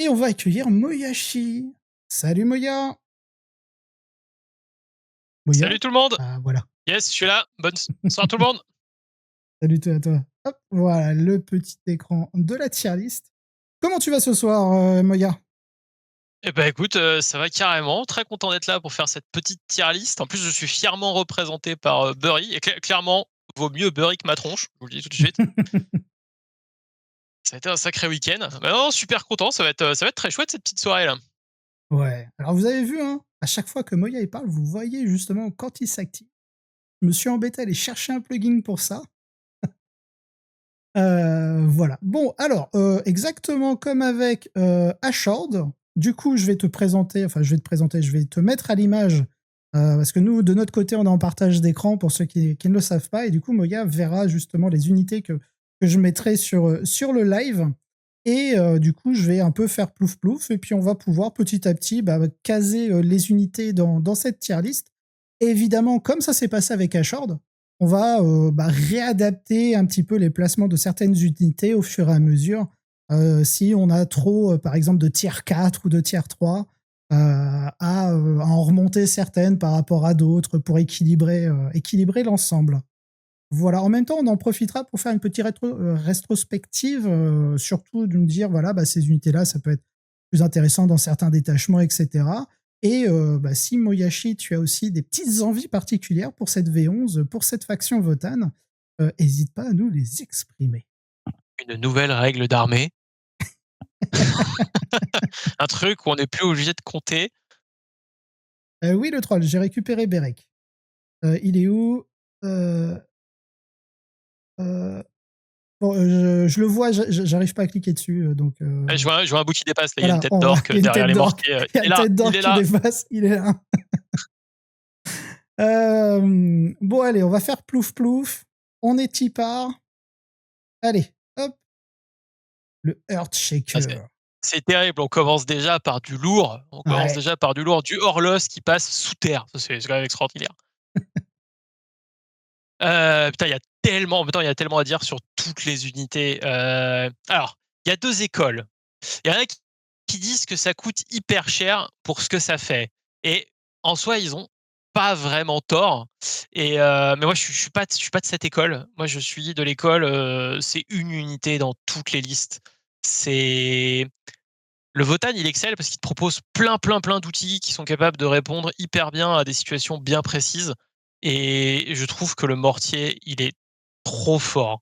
Et on va accueillir Moyashi. Salut Moya. Moya? Salut tout le monde! Ah voilà. Yes, je suis là. Bonsoir tout le monde! Salut toi à toi. Hop, voilà le petit écran de la tier list. Comment tu vas ce soir, Moya? Eh ben écoute, ça va carrément. Très content d'être là pour faire cette petite tier list. En plus, je suis fièrement représenté par, Burry et clairement, vaut mieux Burry que ma tronche, je vous le dis tout de suite. Ça a été un sacré week-end. Bah non, super content, ça va être très chouette cette petite soirée là. Ouais. Alors vous avez vu, hein, à chaque fois que Moya il parle, vous voyez justement quand il s'active. Je me suis embêté à aller chercher un plugin pour ça. Voilà. Bon alors, exactement comme avec, Ashord, du coup je vais te présenter, enfin je vais te mettre à l'image, parce que nous de notre côté on est en partage d'écran pour ceux qui ne le savent pas et du coup Moya verra justement les unités que je mettrai sur le live et du coup je vais un peu faire plouf plouf et puis on va pouvoir petit à petit, bah, caser, les unités dans cette tier list. Et évidemment comme ça s'est passé avec Ashord, on va réadapter un petit peu les placements de certaines unités au fur et à mesure. Si on a trop, par exemple, de tier 4 ou de tier 3, à en remonter certaines par rapport à d'autres pour équilibrer l'ensemble. Voilà, en même temps, on en profitera pour faire une petite rétrospective, surtout de nous dire, voilà, bah, ces unités-là, ça peut être plus intéressant dans certains détachements, etc. Et bah, si Moyashi, tu as aussi des petites envies particulières pour cette V11, pour cette faction Votan, hésite pas à nous les exprimer. Une nouvelle règle d'armée. Un truc où on n'est plus obligé de compter. Oui, le troll, j'ai récupéré Bérec. Il est où? Heu, heu, bon, je le vois, j'arrive pas à cliquer dessus, donc Ah, je vois un bout qui dépasse là, il y a une voilà, tête on voit d'orque qu'il y a une derrière tête les d'orque. mortiers, Il y a il est une là, tête il d'orque est qui là! dépasse, il est là. Bon allez, on va faire plouf plouf. On est tipard. Allez, hop, le Ah c'est Earthshaker. c'est terrible, on commence déjà par du lourd, Ouais. du Horlos qui passe sous terre. Ça c'est quand même extraordinaire. Putain, il y a tellement en même temps, il y a tellement à dire sur toutes les unités. Alors, il y a 2 écoles. Il y en a qui disent que ça coûte hyper cher pour ce que ça fait et en soi, ils ont pas vraiment tort et mais moi je suis pas de cette école. Moi, je suis de l'école, c'est une unité dans toutes les listes. C'est le Votan, il excelle parce qu'il te propose plein, plein, plein d'outils qui sont capables de répondre hyper bien à des situations bien précises et je trouve que le mortier, il est trop fort.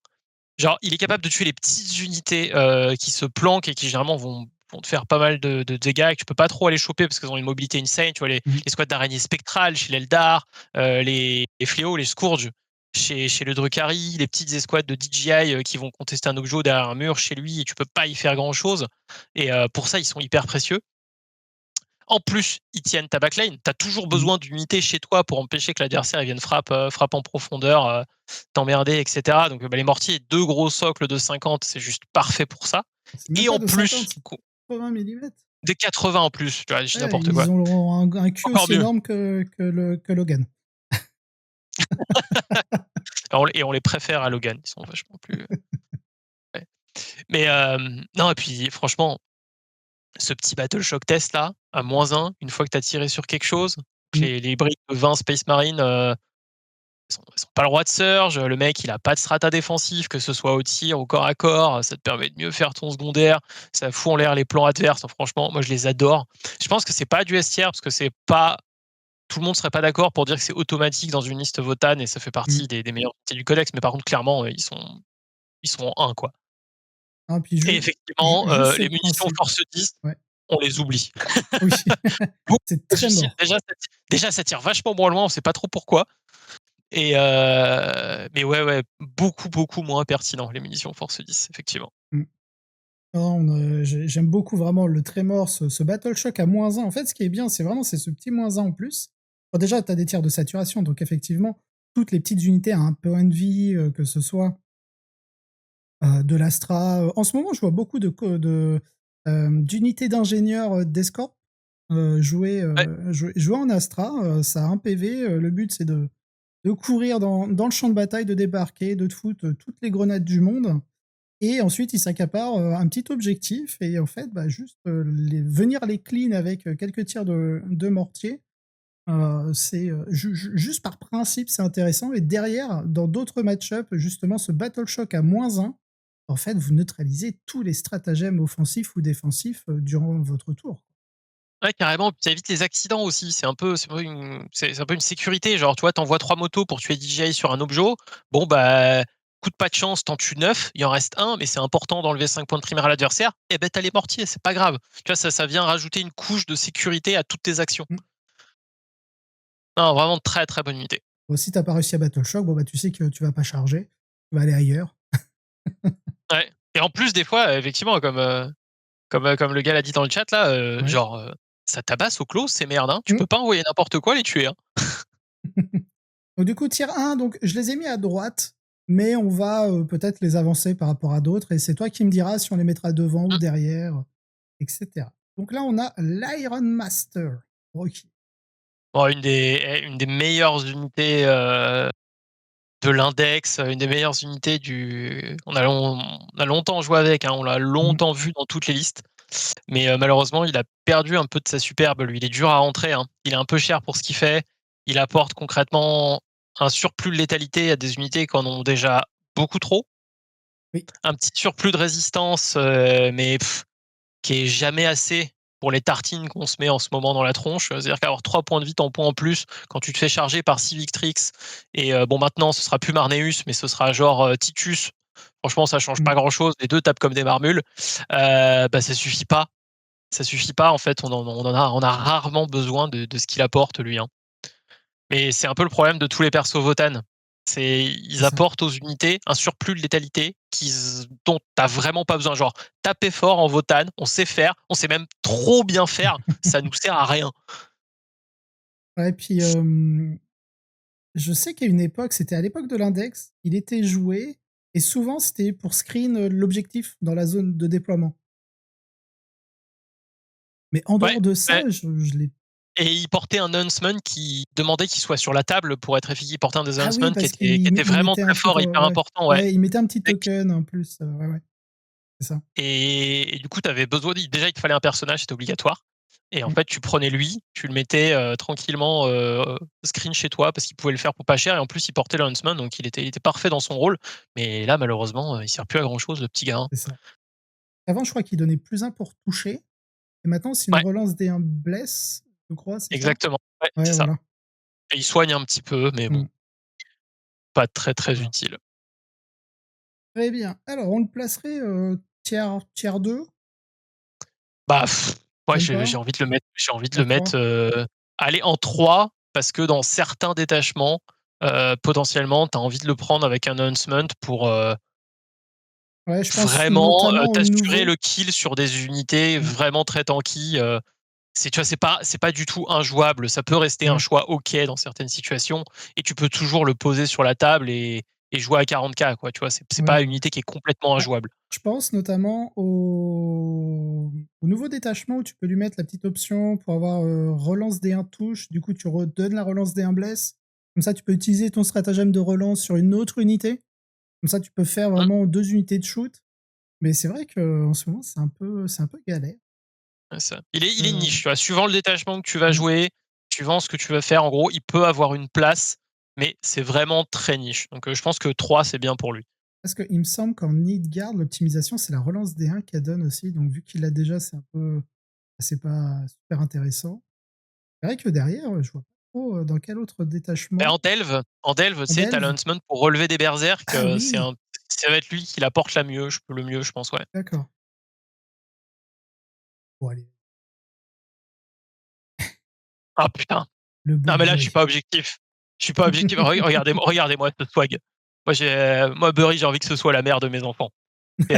Genre, il est capable de tuer les petites unités, qui se planquent et qui généralement vont te faire pas mal de dégâts et que tu peux pas trop aller choper parce qu'elles ont une mobilité insane. Tu vois Mmh. les squads d'araignées spectrales chez l'Eldar, les fléaux, les Scourges chez le Drukhari, les petites escouades de DJI, qui vont contester un objet derrière un mur chez lui et tu peux pas y faire grand chose et pour ça, ils sont hyper précieux. En plus, ils tiennent ta backline. Tu as toujours Mmh. besoin d'unités chez toi pour empêcher que l'adversaire vienne frappe en profondeur, t'emmerder, et cetera. Donc, les mortiers, 2 gros socles de 50, c'est juste parfait pour ça. C'est même Et pas en de 50, plus, c'est 80 millimètres. des 80 en plus, tu vois? Je dis Ouais, n'importe quoi. ils ont un cul Encore aussi mieux. énorme que Logan. Et on les préfère à Logan, ils sont vachement plus, ouais. Mais, non et puis franchement, ce petit battle shock test là, à -1, une fois que tu as tiré sur quelque chose, que Mmh. les briques de 20 Space Marine, elles ont pas le droit de surge, le mec il a pas de strata défensif, que ce soit au tir, au corps à corps, ça te permet de mieux faire ton secondaire, ça fout en l'air les plans adverses. Franchement, moi je les adore. Je pense que c'est pas du S tier parce que c'est pas tout le monde serait pas d'accord pour dire que c'est automatique dans une liste Votan et ça fait Mmh. partie des meilleurs unités du codex, mais par contre clairement, ils sont en 1 quoi. Ah puis Et effectivement, juste ce les munitions principe. force 10, Ouais. on les oublie. Oui. Beaucoup C'est plus très difficile. mort. Déjà ça tire vachement moins loin, on sait pas trop pourquoi. Et mais ouais, ouais, beaucoup, beaucoup moins pertinent, les munitions force 10, effectivement. Mmh. Non, j'aime beaucoup vraiment le Tremor, ce Battle Shock à -1. En fait, ce qui est bien, c'est ce petit -1 en plus. Bon déjà, tu as des tirs de saturation, donc effectivement, toutes les petites unités à un point de vie, que ce soit, de l'Astra, en ce moment, je vois beaucoup d'unités d'ingénieurs, d'escorte, Ouais, jouer en Astra, ça a 1 PV, le but c'est de courir dans le champ de bataille, de débarquer, de te foutre, toutes les grenades du monde. et ensuite il s'accapare, un petit objectif et en fait, bah, juste, venir les clean avec, quelques tirs de mortier, c'est, juste par principe, c'est intéressant et derrière, dans d'autres match-up, justement, ce battle shock à -1, en fait, vous neutralisez tous les stratagèmes offensifs ou défensifs, durant votre tour. Ouais, carrément, puis ça évite les accidents aussi. C'est un peu une sécurité. Genre, tu vois, tu envoies 3 motos pour tuer DJI sur un objet. Bon, bah, coup de pas de chance, tu en tues 9, il en reste un, mais c'est important d'enlever 5 points de primaire à l'adversaire. Et ben, tu as les mortiers, c'est pas grave. Tu vois, ça vient rajouter une couche de sécurité à toutes tes actions. Mmh. Non, vraiment très, très bonne unité. Bon, si tu pas réussi à battle shock, bon, bah, tu sais que tu vas pas charger, tu vas aller ailleurs. Ouais, et en plus, des fois, effectivement, comme le gars l'a dit dans le chat là, Ouais. genre, ça tabasse au clos ces merdes, hein. Tu Mmh. peux pas envoyer n'importe quoi les tuer, hein. Donc du coup, tier 1, donc je les ai mis à droite, mais on va, peut-être les avancer par rapport à d'autres et c'est toi qui me diras si on les mettra devant ou Mmh. derrière, et cetera. Donc là, on a l'Iron Master. OK. Bon, une des meilleures unités, de l'index, une des meilleures unités du on a longtemps joué avec, hein, on l'a Mmh. longtemps vu dans toutes les listes, mais malheureusement, il a perdu un peu de sa superbe, lui. Il est dur à rentrer, hein. Il est un peu cher pour ce qu'il fait. Il apporte concrètement un surplus de létalité à des unités qui en ont déjà beaucoup trop. Oui. Un petit surplus de résistance, mais qui est jamais assez pour les tartines qu'on se met en ce moment dans la tronche. C'est-à-dire qu'avoir 3 points de vie en point en plus quand tu te fais charger par Civictrix et bon, maintenant ce sera plus Marneus, mais ce sera genre, Titus. Franchement, ça change Mmh. pas grand-chose. Les 2 tapent comme des marmules. Bah, ça suffit pas. Ça suffit pas en fait, on a rarement besoin de ce qu'il apporte lui, hein. Mais c'est un peu le problème de tous les persos Votann. C'est Ils ça. apportent aux unités un surplus de létalité dont tu as vraiment pas besoin. Genre, taper fort en Votann, on sait faire, on sait même trop bien faire, ça nous sert à rien. Ouais, puis, je sais qu'à une époque, c'était à l'époque de l'index, il était joué et souvent c'était pour screen, l'objectif dans la zone de déploiement. Mais en Ouais, dehors de ça, ouais, je l'ai. et il portait un Huntsman qui demandait qu'il soit sur la table pour être efficace. Il portait un des Ah oui, Huntsman qui parce était qui qu'il était il vraiment mettait un très truc, fort et hyper ouais. important, ouais. Ouais, il mettait un petit token en plus, ouais, ouais, c'est ça. Et du coup, tu avais besoin déjà, il te fallait un personnage, c'était obligatoire. Et en Mmh, fait, tu prenais lui, tu le mettais, tranquillement, screen chez toi parce qu'il pouvait le faire pour pas cher et en plus, il portait le Huntsman, donc il était parfait dans son rôle. Mais là, malheureusement, il sert plus à grand chose, le petit gars, hein. c'est ça. Avant, je crois qu'il donnait +1 pour toucher et maintenant c'est une Ouais, relance des 1 bless, je crois, c'est ça? exactement. Ouais, Ouais, c'est ça. voilà. Et il soigne un petit peu, mais bon, Mmh, pas très, très voilà. utile. Très bien. Alors on le placerait, tiers 2, Bah, moi, même j'ai pas? j'ai envie de le mettre j'ai envie de le Tiers mettre, 3? allez, en 3 parce que dans certains détachements, potentiellement, tu as envie de le prendre avec un Huntsman pour, Ouais, je pense vraiment, notamment au t'assurer nouveau. le kill sur des unités Mmh, vraiment très tanky, tu vois, c'est pas du tout injouable. Ça peut rester un ouais, choix OK dans certaines situations et tu peux toujours le poser sur la table et jouer à 40K quoi, tu vois? C'est ouais, pas ouais, une ouais. unité qui est complètement Bah, injouable. je pense notamment au nouveau détachement où tu peux lui mettre la petite option pour avoir, relance des 1 touche. Du coup, tu redonnes la relance des 1 bless. Comme ça, tu peux utiliser ton stratagème de relance sur une autre unité. Comme ça, tu peux faire Mmh, vraiment 2 unités de shoot. Mais c'est vrai qu'en ce moment, c'est un peu galère. ouais, ça il est Heu, niche, tu vois? Suivant le détachement que tu vas mmh, jouer, suivant ce que tu veux faire, en gros, il peut avoir une place, mais c'est vraiment très niche. Donc, je pense que 3 c'est bien pour lui. parce qu'il me semble qu'en Nilfgaard, l'optimisation, c'est la relance des 1 qu'elle donne aussi. Donc vu qu'il l'a déjà, c'est un peu, c'est pas super intéressant. C'est vrai que derrière, je vois pas trop, dans quel autre Et détachement. en Delve, tu En sais, tu as le Delve? Huntsman pour relever des berserks, Ah oui! ça va être lui qui l'apporte le mieux, je pense, ouais. D'accord. Bon allez, Ah putain! le beau Non, mais là, je suis Burry. pas objectif. Je suis pas objectif. Regardez-moi ce swag. Moi, Burry, j'ai envie que ce soit la mère de mes enfants. Et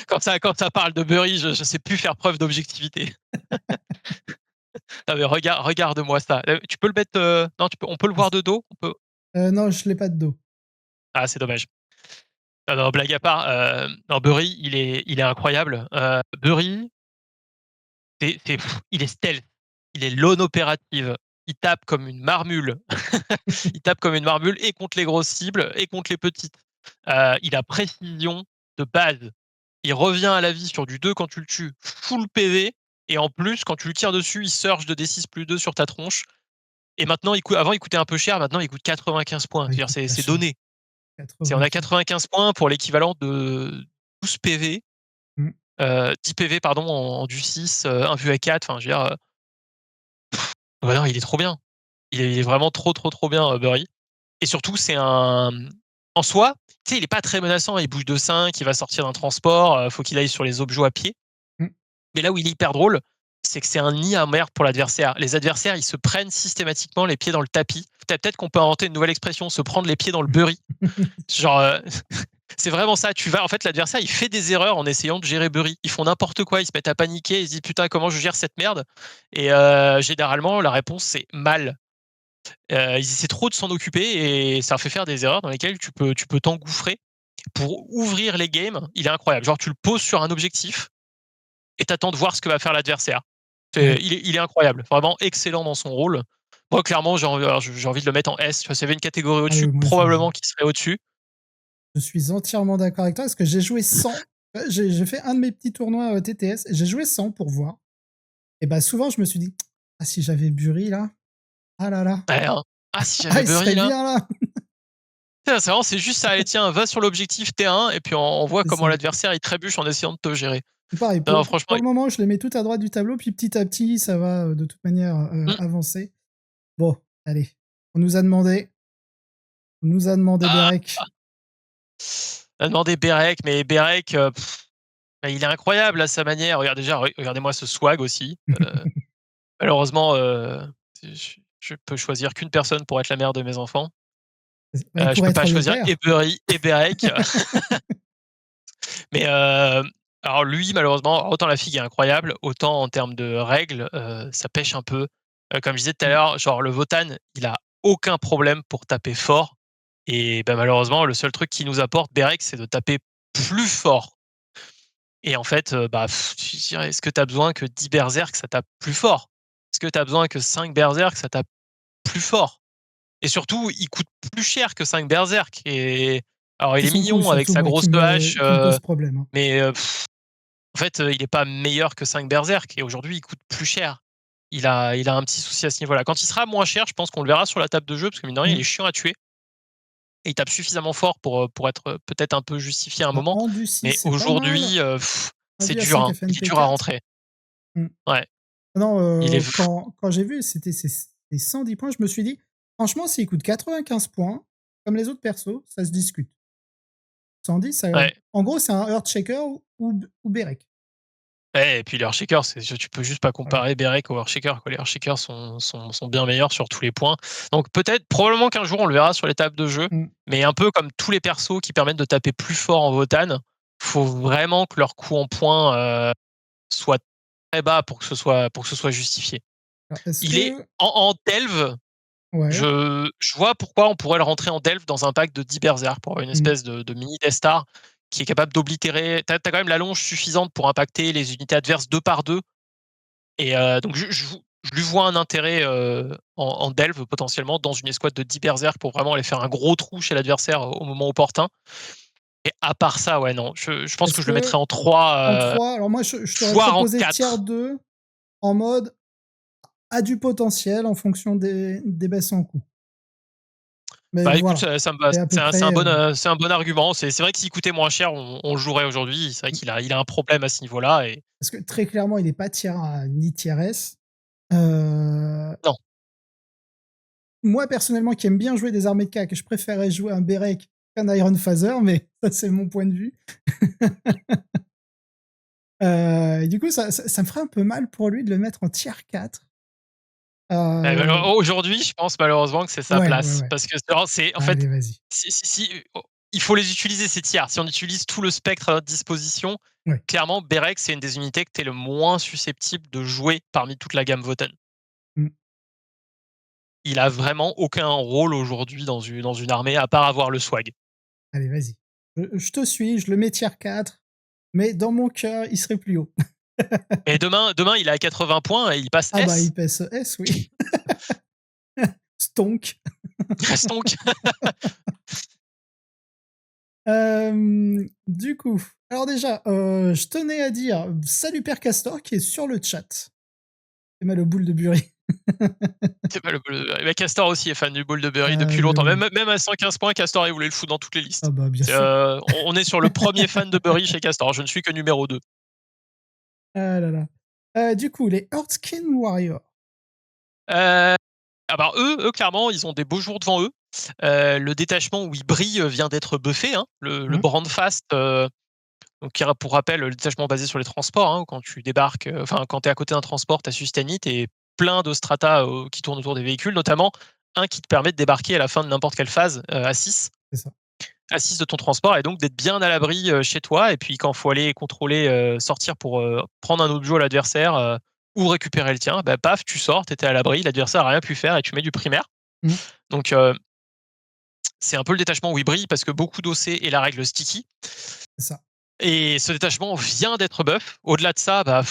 quand ça parle de Burry, je sais plus faire preuve d'objectivité. Non, mais regarde-moi ça. Tu peux le mettre, non, on peut le voir de dos? On peut Non, je l'ai pas de dos. Ah, c'est dommage. Non, non, blague à part, non, Burry, il est incroyable. Burry, il est stealth, il est lone opérative, il tape comme une marmule. Il tape comme une marmule et contre les grosses cibles et contre les petites. Il a précision, de base, il revient à la vie sur du 2 quand tu le tues, full PV, et en plus, quand tu lui tires dessus, il surge de D6 plus 2 sur ta tronche. Et maintenant, avant, il coûtait un peu cher, maintenant, il coûte 95 points. Ah, il C'est-à-dire, coûte pas c'est cher. donné. On a 95. 95 points pour l'équivalent de 12 PV, Mm. 10 PV, pardon, en du 6, 1 vu à 4. Enfin, je veux dire, bah non, il est trop bien. Il est vraiment trop, trop, trop bien, Bury. Et surtout, c'est un. En soi, tu sais, il est pas très menaçant. Il bouge de 5, il va sortir d'un transport, faut qu'il aille sur les objets à pied. Mm. Mais là où il est hyper drôle, c'est que c'est un nid à merde pour l'adversaire. Les adversaires, ils se prennent systématiquement les pieds dans le tapis. Peut-être qu'on peut inventer une nouvelle expression, se prendre les pieds dans le Bury. Genre, c'est vraiment ça. En fait, l'adversaire, il fait des erreurs en essayant de gérer Bury. Ils font n'importe quoi, ils se mettent à paniquer, ils se disent putain, comment je gère cette merde. Et généralement, la réponse, c'est mal. Ils essaient trop de s'en occuper et ça fait faire des erreurs dans lesquelles tu peux t'engouffrer. Pour ouvrir les games, il est incroyable. Genre, tu le poses sur un objectif et t'attends de voir ce que va faire l'adversaire. Ouais. Il est incroyable, vraiment excellent dans son rôle. Moi, clairement, j'ai envie de le mettre en S. S'il y avait une catégorie Ah au-dessus, oui, moi, probablement qu'il serait au-dessus. je suis entièrement d'accord avec toi parce que j'ai joué 100. J'ai fait un de mes petits tournois TTS. J'ai joué 100 pour voir. Et bah souvent, je me suis dit, ah, si j'avais Bury là, ah là là, Ouais, hein. Ah, si ah, j'avais il Bury serait là. bien là. C'est juste ça. Allez, tiens, va sur l'objectif T1 et puis on voit C'est comment ça. l'adversaire il trébuche en essayant de te gérer. Pareil, Non, pour franchement, le moment, je les mets tout à droite du tableau, puis petit à petit, ça va de toute manière hmm. avancer. Bon, allez, on nous a demandé, Ah, Bérec. on a demandé Berek, mais Berek, bah, il est incroyable à sa manière. Regardez-moi ce swag aussi. Malheureusement, je peux choisir qu'une personne pour être la mère de mes enfants. Bah, il Je pourrait peux pas être le choisir père. Ebery et Berek. Mais alors lui, malheureusement, autant la figue est incroyable, autant en termes de règles, ça pêche un peu. Comme je disais tout à Mm. l'heure, genre le Votan, il a aucun problème pour taper fort. Et bah, malheureusement, le seul truc qu'il nous apporte, Berek, c'est de taper plus fort. Et en fait, bah, je dirais, est-ce que tu as besoin que 10 berserk, ça tape plus fort? Est-ce que tu as besoin que 5 berserk, ça tape plus fort? Et surtout, il coûte plus cher que 5 berserk. Et alors, il C'est est son coup, mignon avec surtout, sa moi, grosse hache, qui me pose problème, hein. mais en fait, il est pas meilleur que 5 berserk. Et aujourd'hui, il coûte plus cher. Il a un petit souci à ce niveau-là. Quand il sera moins cher, je pense qu'on le verra sur la table de jeu, parce que mine de rien, il Mm. est chiant à tuer. Et il tape suffisamment fort pour être peut-être un peu justifié à un Bah, moment. en du 6, Mais c'est pas mal. aujourd'hui, En c'est vue à dur, 5 hein. Il est dur à FNP4. rentrer. Mm. Ouais. Non, Il est quand j'ai vu, c'était ces 110 points, je me suis dit, franchement, s'il coûte 95 points, comme les autres persos, ça se discute. 110, ça, ouais. en gros, c'est un Earthshaker ou Bérec. Ouais, et puis les Earthshakers, tu peux juste pas Voilà. comparer Berek aux Earthshakers, quoi. Les Earthshakers sont bien meilleurs sur tous les points. Donc probablement qu'un jour on le verra sur les tables de jeu, Mm. mais un peu comme tous les persos qui permettent de taper plus fort en Votan, faut vraiment que leur coût en points soit très bas pour que ce soit justifié. Alors, est-ce Il est que... en Delve, Ouais. je vois pourquoi on pourrait le rentrer en Delve dans un pack de 10 Berserk pour avoir une Mm. espèce de mini Death Star qui est capable d'oblitérer. T'as quand même la longe suffisante pour impacter les unités adverses 2 par 2. Et donc je lui vois un intérêt en delve potentiellement dans une escouade de 10 berserk pour vraiment aller faire un gros trou chez l'adversaire au moment opportun. Et à part ça, ouais, non, je pense Est-ce que je le mettrais que en 3, en 3, alors moi, je t'aurais voire en proposé tier 4. 2 en mode a du potentiel en fonction des baisses en coût. Mais Bah écoute, voilà, ça me va. c'est à peu C'est un près. bon, c'est un bon argument. C'est vrai que s'il coûtait moins cher, on le jouerait aujourd'hui. C'est vrai qu'il a un problème à ce niveau-là. Et Parce que très clairement, il n'est pas tier A ni tier S. Euh, non. Moi, personnellement, qui aime bien jouer des armées de CAC, je préférais jouer un Bérec qu'un Iron Phaser, mais ça, c'est mon point de vue. Et du coup, ça me ferait un peu mal pour lui de le mettre en tier 4. Aujourd'hui, je pense malheureusement que c'est sa Ouais, ouais, place ouais. parce que c'est en fait, Allez, vas-y. il faut les utiliser ces tiers. Si on utilise tout le spectre à notre disposition, Ouais. clairement, Berek, c'est une des unités que tu es le moins susceptible de jouer parmi toute la gamme Voten. Mm. Il a vraiment aucun rôle aujourd'hui dans une armée à part avoir le swag. Allez, vas-y. Je te suis, je le mets tier 4, mais dans mon cœur, il serait plus haut. Et demain, il est à 80 points et il passe Ah bah, il S. pèse S, oui. Stonk. Il reste donc. Du coup, alors déjà, je tenais à dire salut Père Castor qui est sur le chat. C'est mal au boule de Bury. C'est pas le mais Castor aussi est fan du bol de Berry depuis Mais longtemps. oui. Même à 115 points, Castor, il voulait le foutre dans toutes les listes. Ah bah bien C'est, sûr. on est sur le premier fan de Berry chez Castor. Je ne suis que numéro 2. Ah là là. Du coup, les Earthskin Warriors. Ah bah eux, clairement, ils ont des beaux jours devant eux. Le détachement où ils brillent vient d'être buffé, hein. Le Mmh. Brandfast, donc qui pour rappel, le détachement basé sur les transports, hein, quand tu débarques, enfin quand tu es à côté d'un transport, tu as Sustanit et plein de strata qui tournent autour des véhicules, notamment un qui te permet de débarquer à la fin de n'importe quelle phase à 6. C'est ça. À 6 de ton transport et donc d'être bien à l'abri chez toi. Et puis quand il faut aller contrôler, sortir pour prendre un objet à l'adversaire ou récupérer le tien, bah, paf, tu sors, tu étais à l'abri, l'adversaire n'a rien pu faire et tu mets du primaire. Mmh. Donc c'est un peu le détachement où il brille parce que beaucoup d'OC et la règle sticky. C'est ça. Et ce détachement vient d'être buff. Au-delà de ça, bah,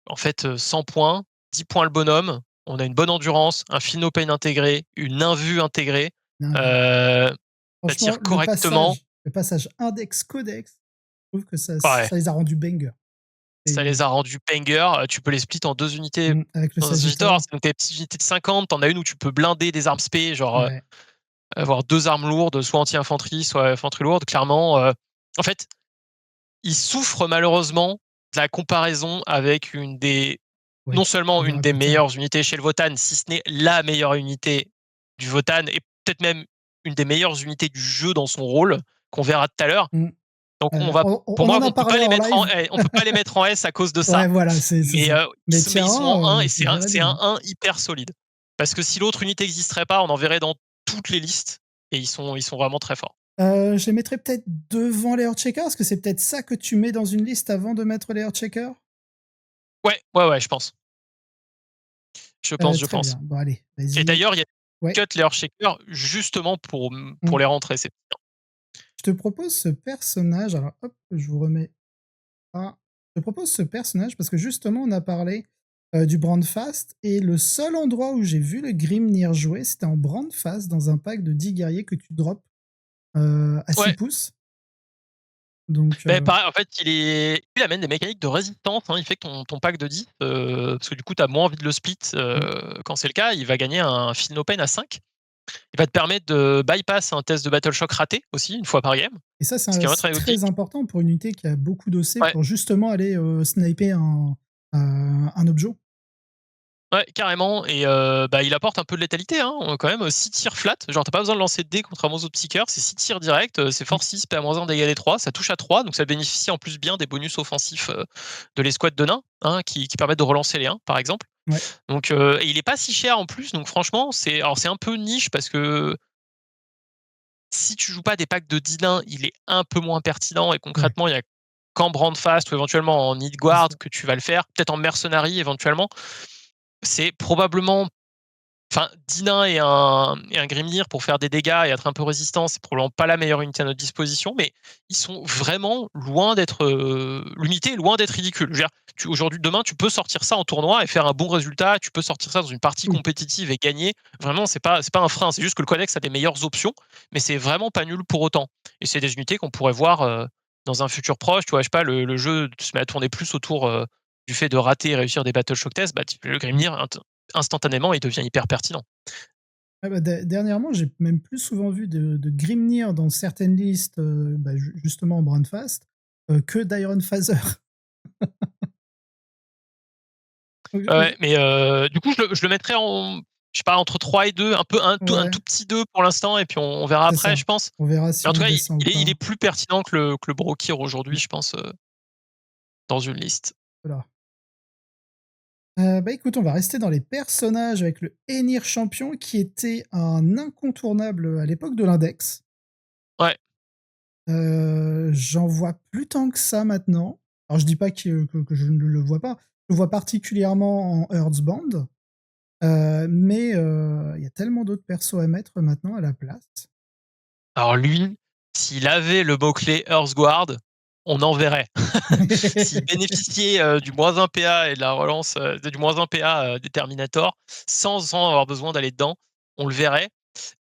en fait, 100 points, 10 points le bonhomme. On a une bonne endurance, un Phil Pain intégré, une invue intégrée. Bien vu. Euh, Ça Franchement, tire correctement. le passage index-codex, je trouve que Ouais, ça les a rendus banger. ça Et les a rendus banger. Tu peux les split en 2 unités avec le dans un Sagittaire. Sagittaire. C'est donc des petites unités de 50. T'en as une où tu peux blinder des armes spé, genre Ouais. avoir 2 armes lourdes, soit anti-infanterie, soit infanterie lourde. Clairement, en fait, ils souffrent malheureusement de la comparaison avec une des, Oui, non seulement on une verra des plus tard. meilleures unités chez le Votan, si ce n'est la meilleure unité du Votan, et peut-être même une des meilleures unités du jeu dans son rôle, qu'on verra tout à l'heure. Mmh. Donc pour On moi, en a parlé en live. on peut pas les mettre en S à cause de ça. Ouais, voilà, c'est Mais, ça. Mais mais tier ils sont en 1 et je les verrais c'est bien, un hein. 1 hyper solide. Parce que si l'autre unité n'existerait pas, on en verrait dans toutes les listes et ils sont vraiment très forts. Je les mettrais peut-être devant les Earthshakers, parce que c'est peut-être ça que tu mets dans une liste avant de mettre les Earthshakers? Ouais, je pense. Je Très pense. bien. Bon allez, Et vas-y. d'ailleurs, il y a Ouais. cut les Earthshakers justement Mmh. pour les rentrer. C'est Je te propose ce personnage, alors hop, je vous remets ça. Je te propose ce personnage parce que justement on a parlé, du Brandfast et le seul endroit où j'ai vu le Grimnir jouer, c'était en Brandfast dans un pack de 10 guerriers que tu drops, à 6 ouais. pouces. Donc Mais pareil, en fait, il amène des mécaniques de résistance, hein. Il fait que ton pack de 10, parce que du coup, tu as moins envie de le split mmh quand c'est le cas, il va gagner un Feel No Pain à 5. Il va te permettre de bypass un test de Battle Shock raté aussi, une fois par game, et ça, ce qui est vraiment c'est très très logique. important pour une unité qui a beaucoup d'OC Ouais, pour justement aller, sniper un objet. ouais, carrément. Et bah, il apporte un peu de létalité, hein, quand même, 6 tirs flat. Genre, t'as pas besoin de lancer de dés contrairement aux autres Psykers, c'est 6 tirs direct, c'est Mmh. force 6, PA-1 dégâts des 3, ça touche à 3, donc ça bénéficie en plus bien des bonus offensifs de l'escouade de nains, hein, qui permettent de relancer les 1, par exemple. Ouais. Donc, et il est pas si cher en plus, donc franchement, c'est un peu niche parce que si tu joues pas des packs de 10 nains, il est un peu moins pertinent et Ouais, concrètement, il y a qu'en Brandfast ou éventuellement en c'est Nidguard ça. que tu vas le faire, peut-être en mercenary éventuellement. C'est probablement, enfin, 10 nains et un Grimnir pour faire des dégâts et être un peu résistant, c'est probablement pas la meilleure unité à notre disposition, mais ils sont vraiment loin d'être l'unité est loin d'être ridicule. Je veux dire, aujourd'hui, demain, tu peux sortir ça en tournoi et faire un bon résultat. Tu peux sortir ça dans une partie Oui. compétitive et gagner. Vraiment, c'est pas un frein. C'est juste que le codex a des meilleures options, mais c'est vraiment pas nul pour autant. Et c'est des unités qu'on pourrait voir dans un futur proche. Tu vois, je sais pas, le jeu se met à tourner plus autour du fait de rater et réussir des battle shock tests. Bah, le Mmh. Grimnir instantanément, il devient hyper pertinent. Ah bah, dernièrement, j'ai même plus souvent vu de Grimnir dans certaines listes, bah, justement en Brandfast, que d'Iron Phaser. Donc Ouais, mais du coup, je le mettrais en, je sais pas, entre 3 et 2, un ouais, tout petit 2 pour l'instant, et puis on verra c'est après, ça. je pense. On verra si Mais en tout on cas, descend ou il pas. est plus pertinent que le Brokir aujourd'hui, Mmh, je pense, dans une liste. voilà. Bah, écoute, on va rester dans les personnages avec le Enir Champion qui était un incontournable à l'époque de l'index. Ouais, J'en vois plus tant que ça maintenant. Alors je dis pas que je ne le vois pas. Je le vois particulièrement en Earthbound, mais il y a tellement d'autres persos à mettre maintenant à la place. alors lui, s'il avait le mot-clé Earthguard, on en verrait. S'il bénéficiait du -1 PA et de la relance, du -1 PA des Terminator, sans avoir besoin d'aller dedans, on le verrait.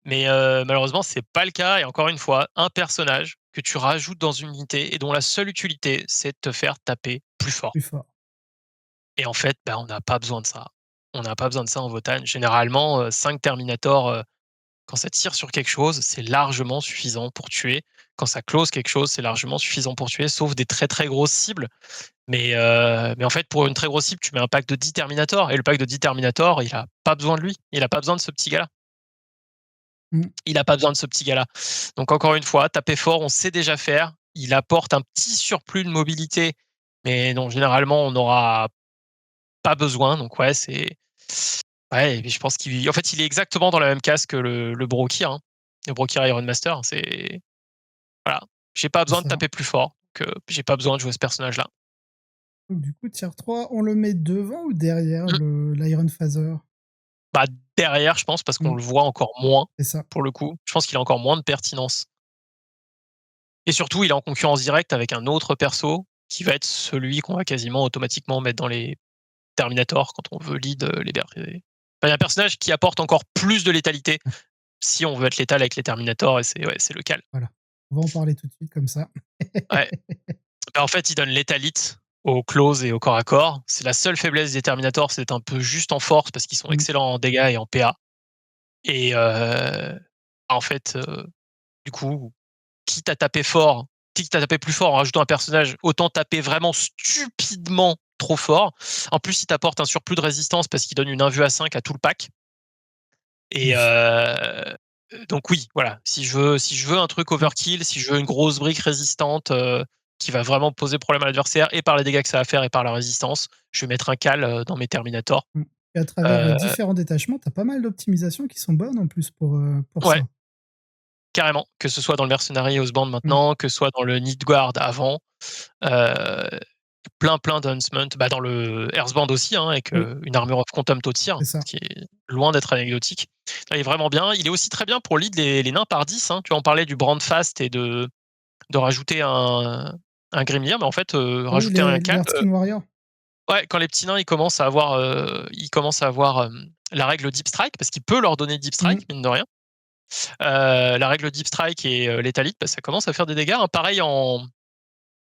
Mais malheureusement, c'est pas le cas. Et encore une fois, un personnage que tu rajoutes dans une unité et dont la seule utilité, c'est de te faire taper plus fort. Plus fort. Et en fait, bah, on n'a pas besoin de ça. On n'a pas besoin de ça en Votann. Généralement, 5 Terminator, quand ça tire sur quelque chose, c'est largement suffisant pour tuer. Quand ça close quelque chose, c'est largement suffisant pour tuer, sauf des très, très grosses cibles. Mais en fait, pour une très grosse cible, tu mets un pack de 10 Terminator et le pack de 10 Terminator, il a pas besoin de lui. Il a pas besoin de ce petit gars-là. Mmh. Il a pas besoin de ce petit gars-là. Donc encore une fois, taper fort, on sait déjà faire. Il apporte un petit surplus de mobilité, mais non, généralement, on n'aura pas besoin. Donc ouais, c'est ouais, et puis je pense qu'il en fait, il est exactement dans la même case que le Brokir, hein. Le Brokir Iron Master, c'est voilà, j'ai pas C'est besoin de ça. taper plus fort, donc j'ai pas besoin de jouer ce personnage-là. Donc du coup, tier 3, on le met devant ou derrière Mmh. l'Iron Phaser? Bah, derrière, je pense, parce qu'on Mmh, le voit encore moins, c'est ça. pour le coup. Je pense qu'il a encore moins de pertinence et surtout, il est en concurrence directe avec un autre perso qui va être celui qu'on va quasiment automatiquement mettre dans les Terminator quand on veut lead, les berserkers. Enfin, il y a un personnage qui apporte encore plus de létalité si on veut être létal avec les Terminator et c'est ouais, c'est le Cal. Voilà. On va en parler tout de suite comme ça. Ouais. Bah, en fait, il donne létalite au close et au corps à corps. C'est la seule faiblesse des Terminator, c'est d'être un peu juste en force parce qu'ils sont Mmh. excellents en dégâts et en PA et en fait, du coup, quitte à taper fort, quitte à taper plus fort en rajoutant un personnage, autant taper vraiment stupidement trop fort. En plus, il t'apporte un surplus de résistance parce qu'il donne une 1 vue à 5 à tout le pack et Oui. donc oui, voilà, si je veux un truc Mmh, overkill, si je veux une grosse brique résistante, qui va vraiment poser problème à l'adversaire et par les dégâts que ça va faire et par la résistance, je vais mettre un Cal, dans mes Terminator. mmh. Et à travers, Heu, différents détachements, tu as pas mal d'optimisations qui sont bonnes en plus pour ouais, ça. carrément, que ce soit dans le Mercenary Houseband Mmh. maintenant, que ce soit dans le Nidguard avant, heu, plein d'Huntsman, bah, dans le Earthband aussi, hein, avec, Oui, une Armor of Contempt au tir, c'est ça. ce qui est loin d'être anecdotique. Là, il est vraiment bien. Il est aussi très bien pour lead les nains par 10, hein. Tu vois, on parlait du Brandfast et de rajouter un Grimlir, mais en fait, Ah oui, rajouter un les Cal, Earthskin Warrior. ouais, quand les petits nains, ils commencent à avoir, la règle Deep Strike, parce qu'il peut leur donner Deep Mmh. Strike, mine de rien. La règle Deep Strike et Léthalite, bah, ça commence à faire des dégâts, hein. Pareil en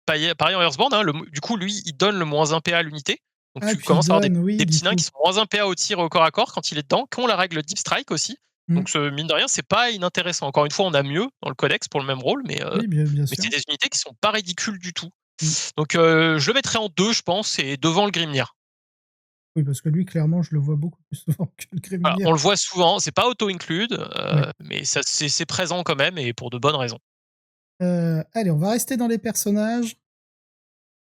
Earthbound, hein, du coup, lui, il donne le -1 PA à l'unité. Donc Ah, tu puis il commences à avoir des donne, oui, des du petits nains coup. qui sont -1 PA au tir et au corps à corps quand il est dedans, qui ont la règle Deep Strike aussi. Mmh. Donc mine de rien, c'est pas inintéressant. Encore une fois, on a mieux dans le codex pour le même rôle, Oui, bien mais sûr. c'est des unités qui sont pas ridicules du tout. Mmh. Donc je le mettrais en 2, je pense, et devant le Grimnir. Oui, parce que lui, clairement, je le vois beaucoup plus souvent que le Voilà, Grimnir. on le voit souvent, c'est pas auto-include, Ouais. mais ça c'est présent quand même et pour de bonnes raisons. Allez, on va rester dans les personnages.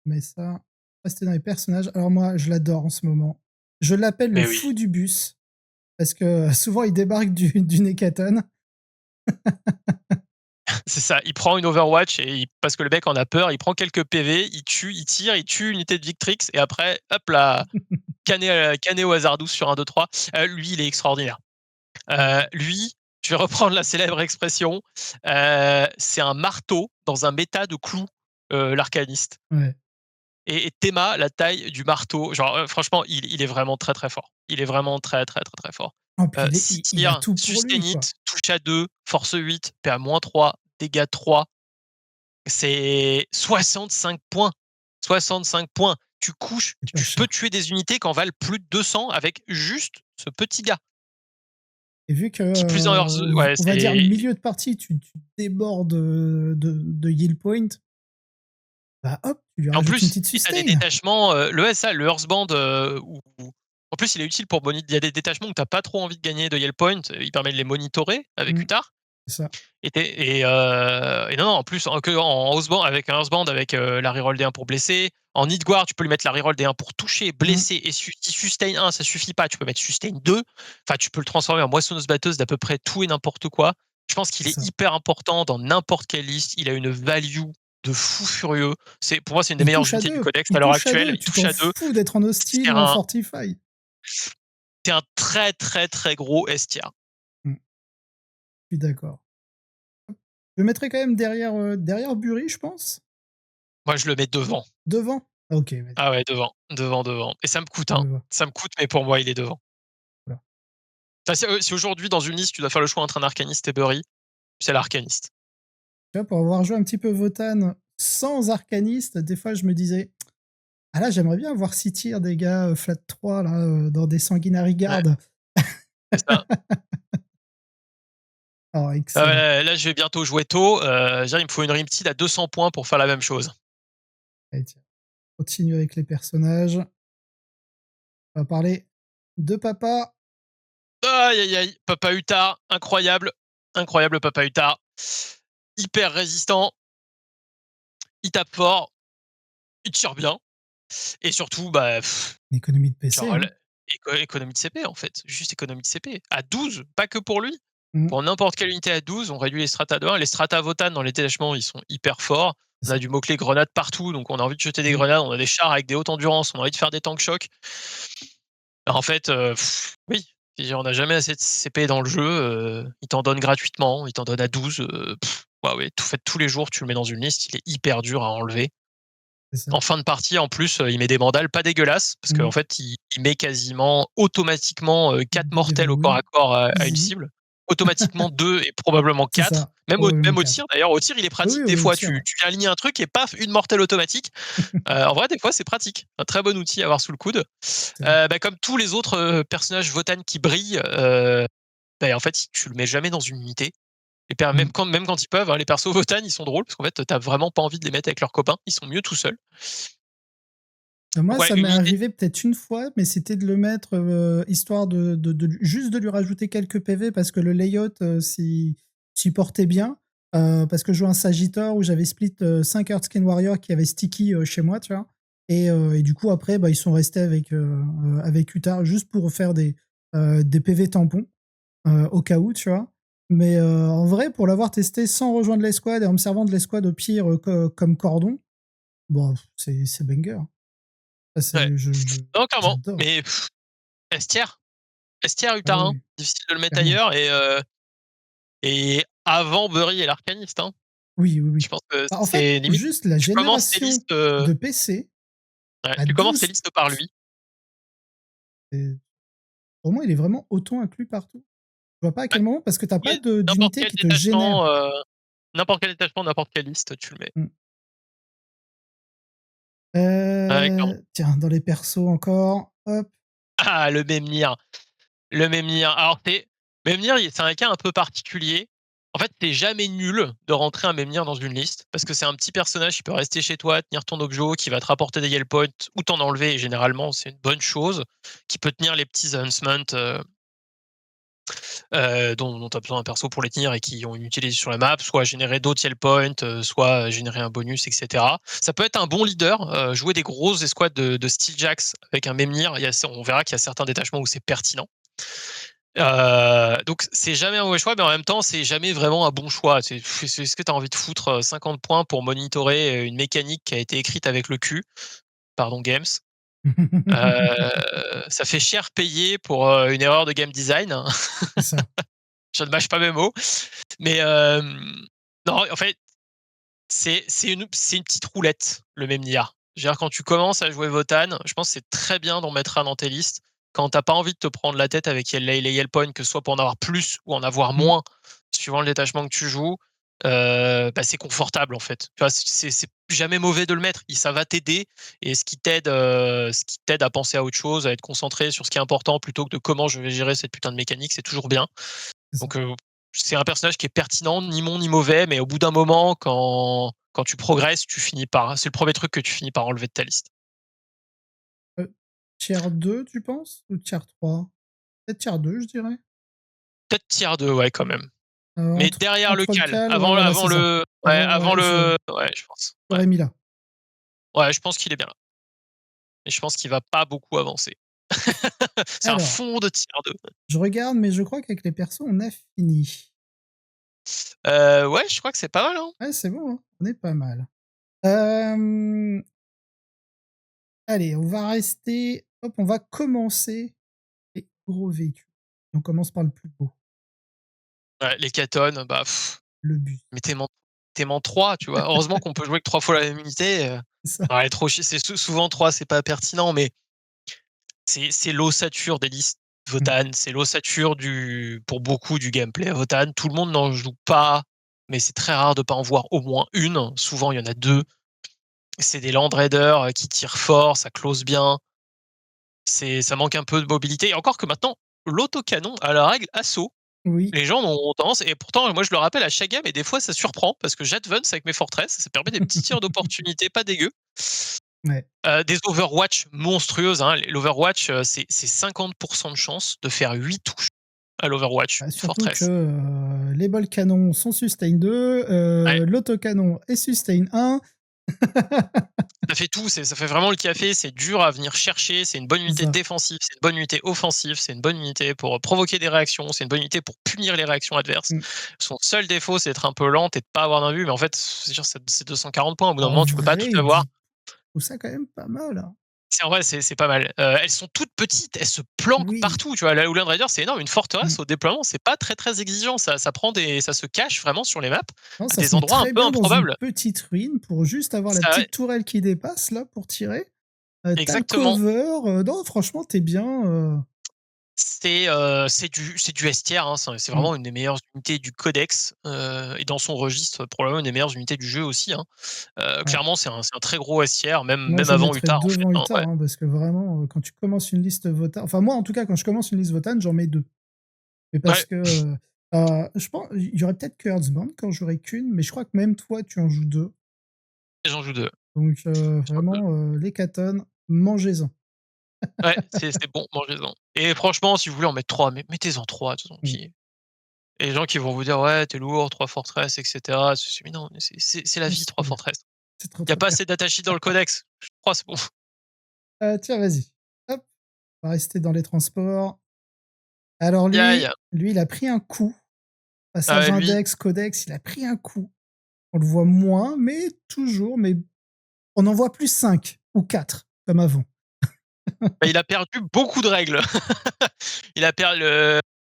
Mais ça, rester dans les personnages. Alors moi, je l'adore en ce moment. Je l'appelle le Mais oui, fou du bus parce que souvent il débarque du Nécaton. c'est ça, il prend une Overwatch et parce que le mec en a peur, il prend quelques PV, il tue, il tire, il tue une unité de Victrix et après, hop là, cané au hasardous sur un 2-3. Lui, il est extraordinaire. Lui, je vais reprendre la célèbre expression, c'est un marteau dans un méta de clous, l'arcaniste. Ouais. Et Théma, la taille du marteau, genre, franchement, il est vraiment très, très fort. Il est vraiment très, très, très, très fort. Oh, puis 6 il a tirs, tout pour sustain lui, quoi. hit, touche à 2, force 8, PA-3, dégâts 3. C'est 65 points. 65 points. Tu couches, C'est pas tu peux cher. tuer des unités qui en valent plus de 200 avec juste ce petit gars. Et vu que, Qui plus est en Hearth ouais, on va dire c'est milieu de partie, tu débordes, de heal point, bah, hop, tu lui en rajoutes une plus, petite si tu as des sustain. détachements, le Earthband, où en plus, il est utile pour il y a des détachements où tu as pas trop envie de gagner de Yell Point, il permet de les monitorer avec Mmh, Utar c'est ça. et non, en plus, en Houseband avec un Houseband avec, la reroll D1 pour blesser. En Nidguard, tu peux lui mettre la reroll D1 pour toucher, Mmh, blesser et si sustain 1, ça suffit pas, tu peux mettre sustain 2. Enfin, tu peux le transformer en moissonneuse batteuse d'à peu près tout et n'importe quoi. Je pense qu'il c'est est ça. hyper important dans n'importe quelle liste. Il a une value de fou furieux. Pour moi, c'est une des Il meilleures touche à unités du 2. codex Il à l'heure touche à actuelle. 2. Il Tu touche t'en à 2. fous d'être en hostile C'est ou en un fortify. c'est un très, très, très gros S tier. Mmh, je suis d'accord. Je le mettrais quand même derrière Bury, je pense? Moi, je le mets devant. Devant? OK, vas-y, Ah ouais, devant, devant, devant et ça me coûte, je hein. vois. Ça me coûte, mais pour moi, il est devant. Voilà. Si aujourd'hui, dans une liste, tu dois faire le choix entre un arcaniste et Bury, c'est l'arcaniste. Tu vois, pour avoir joué un petit peu Votan sans arcaniste, des fois je me disais, ah là, j'aimerais bien voir 6 tirs des gars flat 3 là, dans des Sanguinary Ouais, Guard. c'est ça. Oh, excellent. Là, je vais bientôt jouer tôt. Il me faut une Rimtide à 200 points pour faire la même chose. Allez, tiens, continue avec les personnages. On va parler de papa. Aïe, aïe, aïe. Papa Utar, incroyable. Incroyable, Papa Utar. Hyper résistant. Il tape fort. Il tire bien. Et surtout, Économie de PC, genre, hein. économie de CP, en fait. Juste économie de CP. À 12, pas que pour lui. Mmh, Pour n'importe quelle unité à 12, on réduit les strata de 1. Les strata Votan dans les détachements, ils sont hyper forts. c'est On a ça. du mot-clé grenade partout, donc on a envie de jeter des Mmh, grenades. On a des chars avec des hautes endurances, on a envie de faire des tanks chocs. En fait, oui, on n'a jamais assez de CP dans le jeu. Il t'en donne gratuitement, il t'en donne à 12. Ouais, ouais, tout fait tous les jours, tu le mets dans une liste, il est hyper dur à enlever. c'est ça. En fin de partie, en plus, il met des mandales pas dégueulasses, parce qu'en Mmh. fait, il met quasiment automatiquement 4 2 mortels au corps déverrouille. à corps à une Easy. cible. Automatiquement 2 et probablement C'est 4. ça. Probablement Même au 4. tir, d'ailleurs. Au tir, il est Oui, pratique oui, des au fois. tir, ouais. Tu viens aligner un truc et paf, une mortelle automatique. En vrai, des fois, c'est pratique. Un très bon outil à avoir sous le coude. C'est Comme tous les autres personnages Votan qui brillent, en fait, tu le mets jamais dans une unité. mmh. Même quand ils peuvent, hein, les persos Votan, ils sont drôles parce qu'en fait, t'as vraiment pas envie de les mettre avec leurs copains. Ils sont mieux tout seuls. Donc Moi, ouais, ça une m'est unité. arrivé peut-être une fois, mais c'était de le mettre, histoire juste de lui rajouter quelques PV parce que le layout, supportait bien. Parce que je jouais un Sagittor où j'avais split, 5 Earthskin Warrior qui avaient sticky, chez moi, tu vois? Et du coup après, bah, ils sont restés avec Utar juste pour faire des PV tampons, au cas où, tu vois? Mais, en vrai, pour l'avoir testé sans rejoindre l'escouade et en me servant de l'escouade au pire, comme cordon, bon, c'est banger, hein. Ça, Ouais. Non, clairement. j'adore. Mais Estière, Estière Ah Utarin, oui, difficile de le mettre clairement. ailleurs et avant Bury et l'Arcaniste, hein. Oui, oui, Je oui. pense que Bah, en fait, c'est limite, juste la tu commences tes génération listes, de PC ouais, à tu commences tes 12, listes par lui. c'est pour moi, il est vraiment auto inclus partout. Je vois pas à Ouais. quel moment parce que tu as pas Mais de n'importe d'unité quel qui te génère. détachement, n'importe quel détachement, n'importe quelle liste, tu le mets. Mmh. Ouais, clairement. Tiens, dans les persos encore, hop. Ah, le Memnir. Le Memnir. Alors, Memnir, c'est un cas un peu particulier. En fait, c'est jamais nul de rentrer un Memnir dans une liste parce que c'est un petit personnage qui peut rester chez toi, tenir ton objet, qui va te rapporter des yell points ou t'en enlever. Et généralement, c'est une bonne chose. Qui peut tenir les petits enhancements dont tu as besoin d'un perso pour les tenir et qui ont une utilité sur la map, soit générer d'autres yell points, soit générer un bonus, etc. Ça peut être un bon leader. Jouer des grosses escouades de Steeljax avec un Memnir, on verra qu'il y a certains détachements où c'est pertinent. Donc c'est jamais un mauvais choix, mais en même temps, c'est jamais vraiment un bon choix. Est-ce que tu as envie de foutre 50 points pour monitorer une mécanique qui a été écrite avec le cul? Pardon, Games. Ça fait cher payer pour une erreur de game design, hein. C'est ça. Je ne mâche pas mes mots. Mais non, en fait, c'est une petite roulette, le Memnir. Je veux dire, quand tu commences à jouer Votan, je pense que c'est très bien d'en mettre un dans tes listes. Quand t'as pas envie de te prendre la tête avec les Yell Points, que ce soit pour en avoir plus ou en avoir Mmh. moins, suivant le détachement que tu joues, c'est confortable en fait. Tu vois, c'est jamais mauvais de le mettre. Ça va t'aider et ce qui t'aide à penser à autre chose, à être concentré sur ce qui est important plutôt que de comment je vais gérer cette putain de mécanique, c'est toujours bien. C'est ça. Donc c'est un personnage qui est pertinent, ni bon ni mauvais, mais au bout d'un moment, quand tu progresses, c'est le premier truc que tu finis par enlever de ta liste. Tier 2, tu penses? Ou tier 3? Peut-être tier 2, je dirais? Peut-être tier 2, ouais, quand même. Mais Entre derrière le entre le cal, cal, ouais, voilà, c'est ça. avant Ouais, ouais, je pense. Ouais, j'aurais mis là. ouais, je pense qu'il est bien là. Et je pense qu'il va pas beaucoup avancer. C'est un Alors, fond de tier 2. je regarde, mais je crois qu'avec les persos, on a fini. Ouais, je crois que c'est pas mal, hein. Ouais, c'est bon, hein, on est pas mal. Hem, allez, on va rester hop, on va commencer les gros véhicules. On commence par le plus beau, Ouais, les catones, le bus. mais t'es 3, tu vois. Heureusement qu'on peut jouer que 3 fois la même unité. C'est ça. Ouais, trop chier. Souvent 3, c'est pas pertinent, mais c'est l'ossature des listes Mmh. Votan, c'est l'ossature pour beaucoup du gameplay à Votan. Tout le monde n'en joue pas mais c'est très rare de pas en voir au moins une. Souvent, il y en a deux. C'est des Land Raiders qui tirent fort, ça close bien. Ça manque un peu de mobilité. Et encore que maintenant, l'autocanon a la règle assaut. Oui. Les gens ont tendance, et pourtant, moi je le rappelle à chaque game, et des fois ça surprend parce que j'advance avec mes Fortress, ça permet des petits tirs d'opportunité pas dégueux. Ouais. Des Overwatch monstrueuses, hein. L'Overwatch, c'est 50% de chance de faire 8 touches à l'Overwatch Bah, surtout que, Fortress. les bols canons sont sustain 2, Ouais, l'autocanon est sustain 1. ça fait tout, ça fait vraiment le café, c'est dur à venir chercher, c'est une bonne C'est unité ça. défensive, c'est une bonne unité offensive, c'est une bonne unité pour provoquer des réactions, c'est une bonne unité pour punir les réactions adverses. Mmh. Son seul défaut, c'est d'être un peu lente et de pas avoir d'invue, mais en fait, c'est 240 points. Au bout d'un En moment, tu peux pas tout vrai, avoir. je trouve ça quand même pas mal, hein. C'est en vrai, c'est pas mal. Elles sont toutes petites, elles se planquent Oui. partout, tu vois? La Howland Rider, c'est énorme. Une Mmh. forteresse, au déploiement, c'est pas très, très exigeant. Ça se cache vraiment sur les maps, Non, à ça des se met endroits un très peu bien dans une improbables. petite ruine pour juste avoir la Ça ouais, petite tourelle qui dépasse là pour tirer. Tu le exactement. cover, non franchement tu bien, C'est du S tier, hein, c'est mmh, vraiment une des meilleures unités du codex, et dans son registre, probablement une des meilleures unités du jeu aussi, hein. ouais. Clairement, c'est un très gros S tier, même Moi même je le avant mettrais Utar, en fait, devant hein, Utah, ouais. hein, parce que vraiment, quand tu commences une liste Votan enfin moi en tout cas quand je commence une liste Votan, j'en mets 2. Mais parce Ouais, que, je pense il y aurait peut-être que Hearthbound qui en jouerait qu'une, mais je crois que même toi tu en joues 2. j'en joue 2. Donc vraiment, l'hécatombe, mangez-en. Ouais, c'est bon, mangez-en. Et franchement, si vous voulez en mettre 3, mettez-en 3, de toute façon, Mmh. qui et les gens qui vont vous dire: «Ouais, tu es lourd, 3 forteress et cetera». Mais non, mais c'est la Non, vie, c'est 3 trop bien, forteress. c'est trop, Il y a trop pas bien. assez d'attachés dans le codex. Je crois, c'est bon. Tiens vas-y, hop, on va rester dans les transports. Alors Aïe, aïe. lui il a pris un coup. Ah Passage ouais, lui, index, codex, il a pris un coup. On le voit moins, mais toujours, mais on en voit plus 5 ou 4 comme avant. bah, il a perdu beaucoup de règles. Il a perdu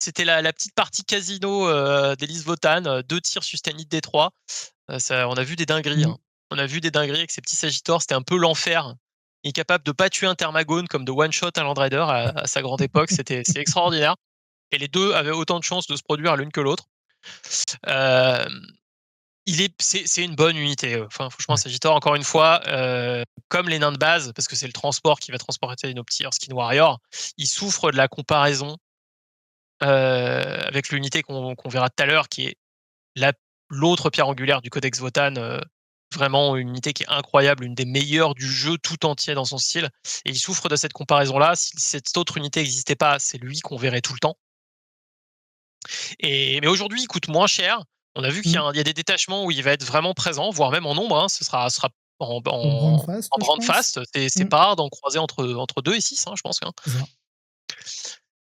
c'était la petite partie casino, d'Elise Votan, 2 tirs sustained D3. Ça on a vu des dingueries, Mmh. hein. On a vu des dingueries avec ces petits Sagittors, c'était un peu l'enfer. Il est capable de pas tuer un Thermagone comme de one shot un Land Raider à sa grande époque, c'est extraordinaire. Et les 2 avaient autant de chances de se produire l'une que l'autre. Hem, c'est une bonne unité, enfin franchement Ouais. Sagittor encore une fois, comme les nains de base, parce que c'est le transport qui va transporter nos petits Erskine Warriors, il souffre de la comparaison, avec l'unité qu'on verra tout à l'heure qui est la l'autre pierre angulaire du Codex Votan, vraiment une unité qui est incroyable, une des meilleures du jeu tout entier dans son style, et il souffre de cette comparaison-là. Si cette autre unité n'existait pas, c'est lui qu'on verrait tout le temps. Mais aujourd'hui, il coûte moins cher. On a vu qu'il y Mmh. a, il y a des détachements où il va être vraiment présent, voire même en nombre, hein. Ce sera Au Brandfast, en je brand pense. fast. C'est Mmh. pas rare d'en croiser entre 2 et 6, hein, je pense, hein. C'est ça.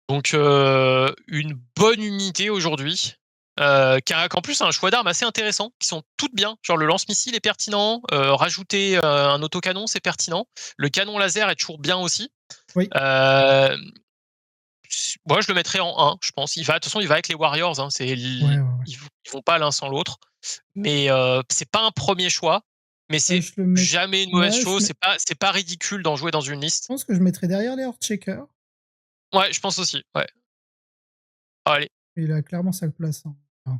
Donc, une bonne unité aujourd'hui, qu'en plus a un choix d'armes assez intéressant, qui sont toutes bien. Genre le lance-missile est pertinent, rajouter, un autocanon, c'est pertinent. Le canon laser est toujours bien aussi. Oui. Hem, Moi je le mettrais en 1, je pense. De toute façon, il va avec les Warriors, hein, Ouais, ouais, ouais. ils vont pas l'un sans l'autre. Mais, c'est pas un premier choix, mais c'est Je le mets jamais une mauvaise ouais, chose. C'est pas ridicule d'en jouer dans une je liste. pense que je mettrais derrière les Earthshakers. Ouais, je pense aussi, ouais. Allez. Il a clairement sa place, hein. Enfin,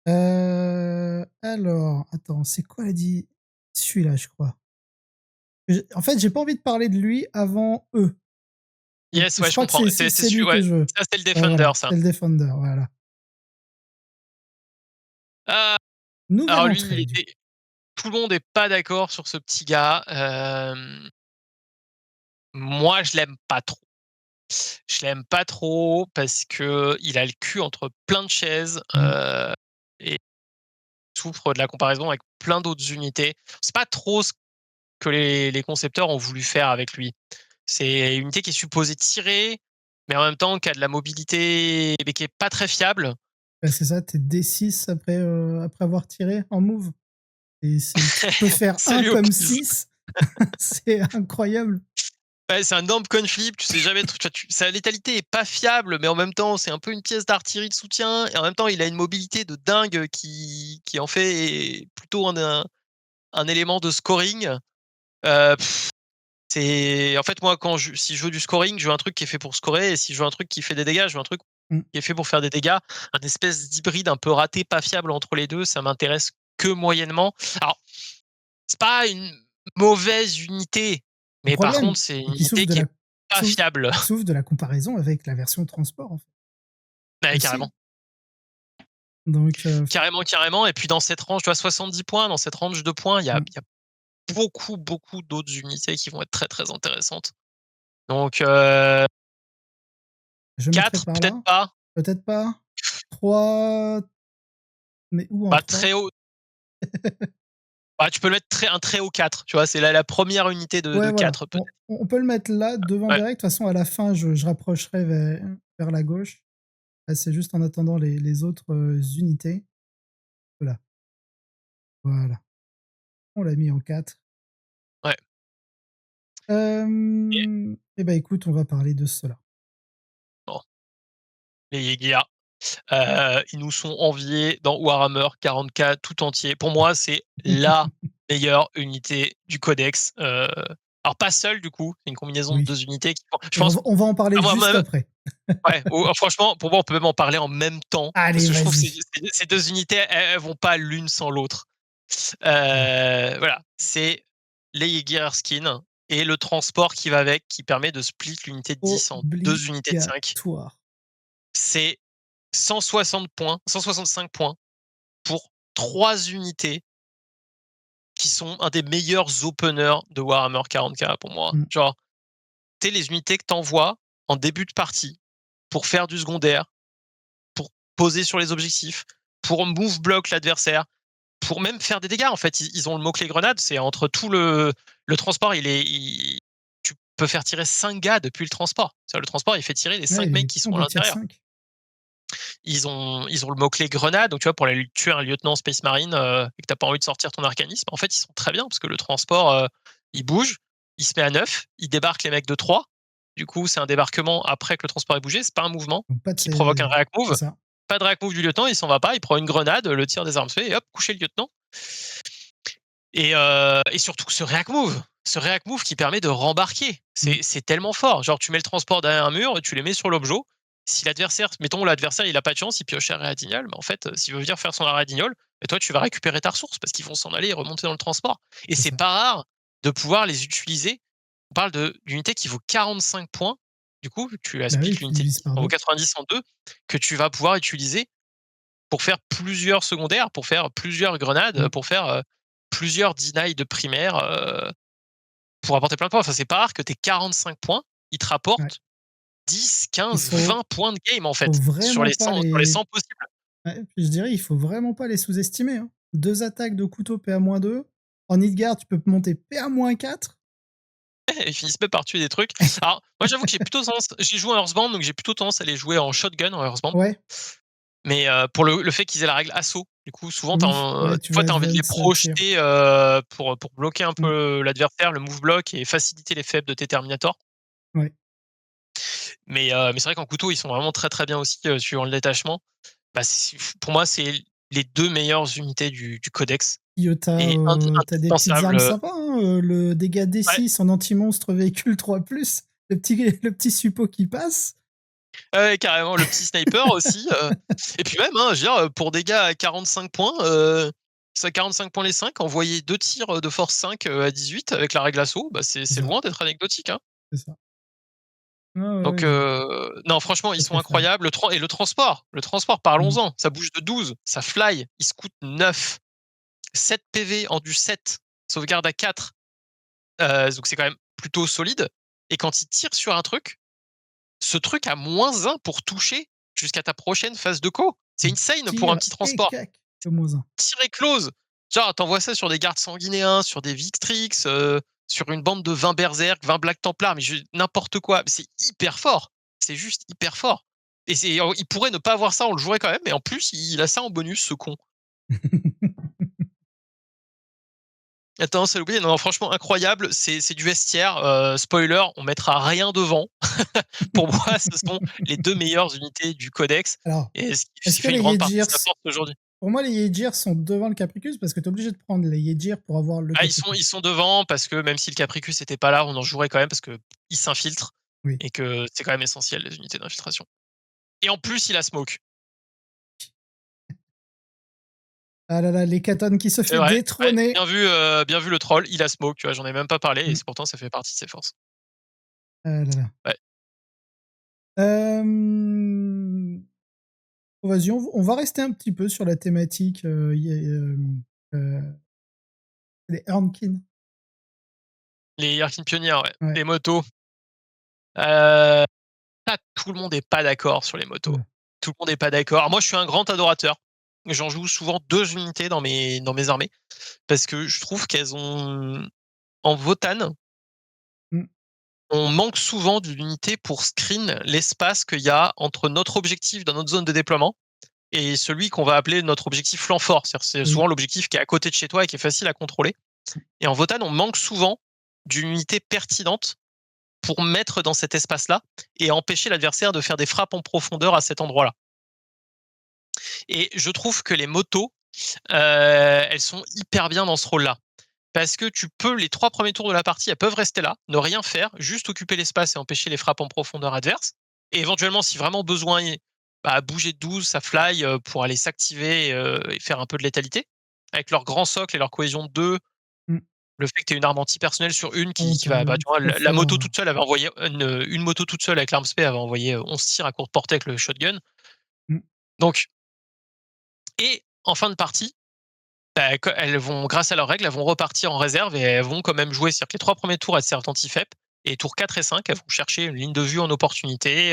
Mmh. alors, attends, c'est quoi, elle dit? Celui-là, je crois. En fait, j'ai pas envie de parler de lui avant eux. Donc Yes, je ouais, je crois que comprends. C'est c'est celui lui que ouais, je veux. ça c'est le Ouais, Defender, voilà, ça. c'est le Defender, voilà. Ah, Nouvelle alors lui, entrée, du coup. tout le monde est pas d'accord sur ce petit gars. Moi, je l'aime pas trop. Je l'aime pas trop parce qu'il a le cul entre plein de chaises, Mmh. et souffre de la comparaison avec plein d'autres unités. C'est pas trop ce que les concepteurs ont voulu faire avec lui. C'est une unité qui est supposée tirer, mais en même temps qui a de la mobilité, mais qui est pas très fiable. Bah, c'est ça, tu es D6 après, après avoir tiré en move et tu peux faire un Salut aux comme prises. 6. C'est incroyable. Ouais, c'est un dump coin flip, tu sais jamais sa létalité est pas fiable, mais en même temps, c'est un peu une pièce d'artillerie de soutien, et en même temps, il a une mobilité de dingue qui en fait plutôt un élément de scoring. Heu, c'est en fait, moi, si je veux du scoring, je veux un truc qui est fait pour scorer, et si je veux un truc qui fait des dégâts, je veux un truc qui est fait pour faire des dégâts. Un espèce d'hybride un peu raté, pas fiable entre les deux, ça m'intéresse que moyennement. Alors, c'est pas une mauvaise unité, Le mais par problème, contre, c'est c'est une qu'il souffre unité de qui la est pas fiable. il souffre de la comparaison avec la version transport, en fait, Ouais, aussi. carrément. Donc Carrément. Et puis dans cette range, tu vois, 70 points, dans cette range de points, mmh, il y a beaucoup d'autres unités qui vont être très, très intéressantes. Donc je mettrais 4, par peut-être là, pas. peut-être pas. 3, mais où en Bah, 3? très haut. Bah, tu peux le mettre un très haut 4, tu vois, c'est la première unité Ouais, de voilà, 4 peut-être. on peut le mettre là, devant Ouais. direct. De toute façon, à la fin, je rapprocherai vers la gauche. Là, c'est juste en attendant les autres, unités. Voilà, voilà. On l'a mis en 4. Ouais. Et Et bah, écoute, on va parler de cela. bon, les Jaeger, ils nous sont enviés dans Warhammer 40K tout entier. Pour moi, c'est la meilleure unité du codex. Alors pas seule du coup, c'est une combinaison de Oui, 2 unités qui font je et pense on va en parler à moi juste même après. ouais, franchement, pour moi, on peut même en parler en même temps parce Allez, que je trouve que vas-y. ces 2 unités, elles vont pas l'une sans l'autre. Alors, Voilà, c'est les Jaeger Erskine et le transport qui va avec, qui permet de split l'unité de 10 en 2 unités de 5. obligatoire. C'est 160 points, 165 points pour 3 unités qui sont un des meilleurs openers de Warhammer 40K pour moi. Mmh, Genre, tu les unités que tu envoies en début de partie pour faire du secondaire, pour poser sur les objectifs, pour move block l'adversaire, pour même faire des dégâts. En fait, ils ont le mot-clé grenade, c'est entre tout le transport, tu peux faire tirer 5 gars depuis le transport. C'est-à-dire, le transport, il fait tirer les ouais, 5 mecs qui on sont à de tier l'intérieur. 5. Ils ont le mot-clé grenade, donc tu vois, pour aller tuer un lieutenant Space Marine et que t'as pas envie de sortir ton arcanisme, en fait, ils sont très bien parce que le transport, il bouge, il se met à 9, il débarque les mecs de 3. Du coup, c'est un débarquement après que le transport ait bougé, c'est pas un mouvement Donc pas de qui provoque un react c'est move. ça. Pas de react move du lieutenant, il s'en va pas, il prend une grenade, le tir des armes fait et hop, coucher le lieutenant. Et surtout ce react move qui permet de rembarquer, Mmh, c'est tellement fort. Genre, tu mets le transport derrière un mur, tu les mets sur l'objet. Si l'adversaire, mettons l'adversaire, il a pas de chance, il pioche un Radignol, mais en fait, s'il veut venir faire son Radignol, et toi, tu vas récupérer ta ressource parce qu'ils vont s'en aller et remonter dans le transport. Et c'est c'est ça. pas rare de pouvoir les utiliser. On parle d'unité qui vaut 45 points. Du coup, tu as Bah split oui, tu l'unité de divises 10, par en vaut 2. 90 en 2, que tu vas pouvoir utiliser pour faire plusieurs secondaires, pour faire plusieurs grenades, Mmh, pour faire plusieurs deny de primaire, pour apporter plein de points. Enfin, c'est pas rare que tes 45 points, ils te ouais. rapportent 10, Il 15, faut 20 points de game en faut fait, vraiment pas sur les les 100 possibles. ouais, puis je dirais, il faut vraiment pas les sous-estimer, hein. 2 attaques de couteau PA-2. En Nilfgaard, tu peux monter PA-4. Ils finissent même par tuer des trucs. Alors, moi j'avoue que j'ai joué en Earthbound, donc j'ai plutôt tendance à les jouer en shotgun en Earthbound. Ouais, Mais pour le fait qu'ils aient la règle assaut, du coup, souvent, oui, ouais, des tu fois, vas tu as envie de les advance, tir. projeter pour bloquer un Mmh, peu l'adversaire, le move block et faciliter les faibles de tes Terminators. ouais. Mais c'est vrai qu'en couteau, ils sont vraiment très très bien aussi suivant le détachement. Bah, pour moi, c'est les 2 meilleures unités du codex Puis, et tu des petites indispensable. armes sympas, hein, le dégât Ouais, D6 en anti-monstre véhicule 3+, le petit suppôt qui passe. ouais, carrément, le petit sniper aussi. Et puis même, hein, je veux dire, pour des gars à 45 points, ça 45 points les 5, envoyer 2 tirs de force 5 à 18 avec la règle assaut, bah, C'est c'est ça, loin d'être anecdotique. Hein. c'est ça. Ouais, ouais, Donc, ouais, je non, franchement, ils très, sont très fan. incroyables. Le transport, Mmh. parlons-en. Ça bouge de 12, ça fly, il se coûte 9, 7 PV en du 7, sauvegarde à 4. Donc c'est quand même plutôt solide. Et quand il tire sur un truc, ce truc a -1 pour toucher jusqu'à ta prochaine phase de co. C'est insane pour un Tir petit et transport. cac, le -1. Tir et close. Genre, t'envoies ça sur des gardes sanguinéens, sur des Victrix, sur une bande de 20 berserk, 20 Black Templars, mais n'importe quoi. C'est hyper fort. C'est juste hyper fort. Et il pourrait ne pas avoir ça, on le jouerait quand même, mais en plus, il a ça en bonus, ce con. Attends, c'est oublié. Non, franchement, incroyable. C'est du vestiaire. Spoiler, on mettra rien devant. Pour moi, ce sont les 2 meilleures unités du codex Alors, et ce est-ce qui que fait une les grande partie de Yegirs sa force aujourd'hui. pour moi, les Yegirs sont devant le Capricus parce que tu es obligé de prendre les Yegirs pour avoir le Ah, Capricus. ils sont devant parce que même si le Capricus était pas là, on en jouerait quand même parce qu'ils s'infiltrent Oui. et que c'est quand même essentiel, les unités d'infiltration. Et en plus, il a smoke. Ah là là, l'hécatombe qui se C'est fait vrai. Ouais, détrôner. bien vu le troll. Il a smoke, tu vois, j'en ai même pas parlé et Mm. pourtant ça fait partie de ses forces. Ah là là. Ouais. Vas-y, on va rester un petit peu sur la thématique euh, des Earnkin. Les Yarkin Pionniers, ouais. Ouais. Les motos. Euh, tout le monde n'est pas d'accord sur les motos. Oula. Tout le monde n'est pas d'accord. Alors moi, je suis un grand adorateur. J'en joue souvent 2 unités dans mes armées parce que je trouve qu'elles ont en Votann, Mm. on manque souvent d'une unité pour screen l'espace qu'il y a entre notre objectif dans notre zone de déploiement et celui qu'on va appeler notre objectif flanc fort. C'est Oui. souvent l'objectif qui est à côté de chez toi et qui est facile à contrôler. Et en Votann, on manque souvent d'une unité pertinente pour mettre dans cet espace-là et empêcher l'adversaire de faire des frappes en profondeur à cet endroit-là. Et je trouve que les motos, elles sont hyper bien dans ce rôle-là. Parce que tu peux, les 3 premiers tours de la partie, elles peuvent rester là, ne rien faire, juste occuper l'espace et empêcher les frappes en profondeur adverses. Et éventuellement, si vraiment besoin, bah, bouger de 12, ça fly pour aller s'activer et faire un peu de létalité. Avec leur grand socle et leur cohésion de 2, Mm. le fait que tu aies une arme antipersonnelle sur une Oh, qui va, bah, tu vois, très la fort. moto toute seule avait envoyé une moto toute seule avec l'arme spé avait envoyé 11 tirs à courte portée avec le shotgun. Mm. Donc, et en fin de partie, bah, elles vont, grâce à leurs règles, elles vont repartir en réserve et elles vont quand même jouer. C'est-à-dire que les 3 premiers tours, elles servent anti-FEP. Et tours 4 et 5, elles vont chercher une ligne de vue en opportunité,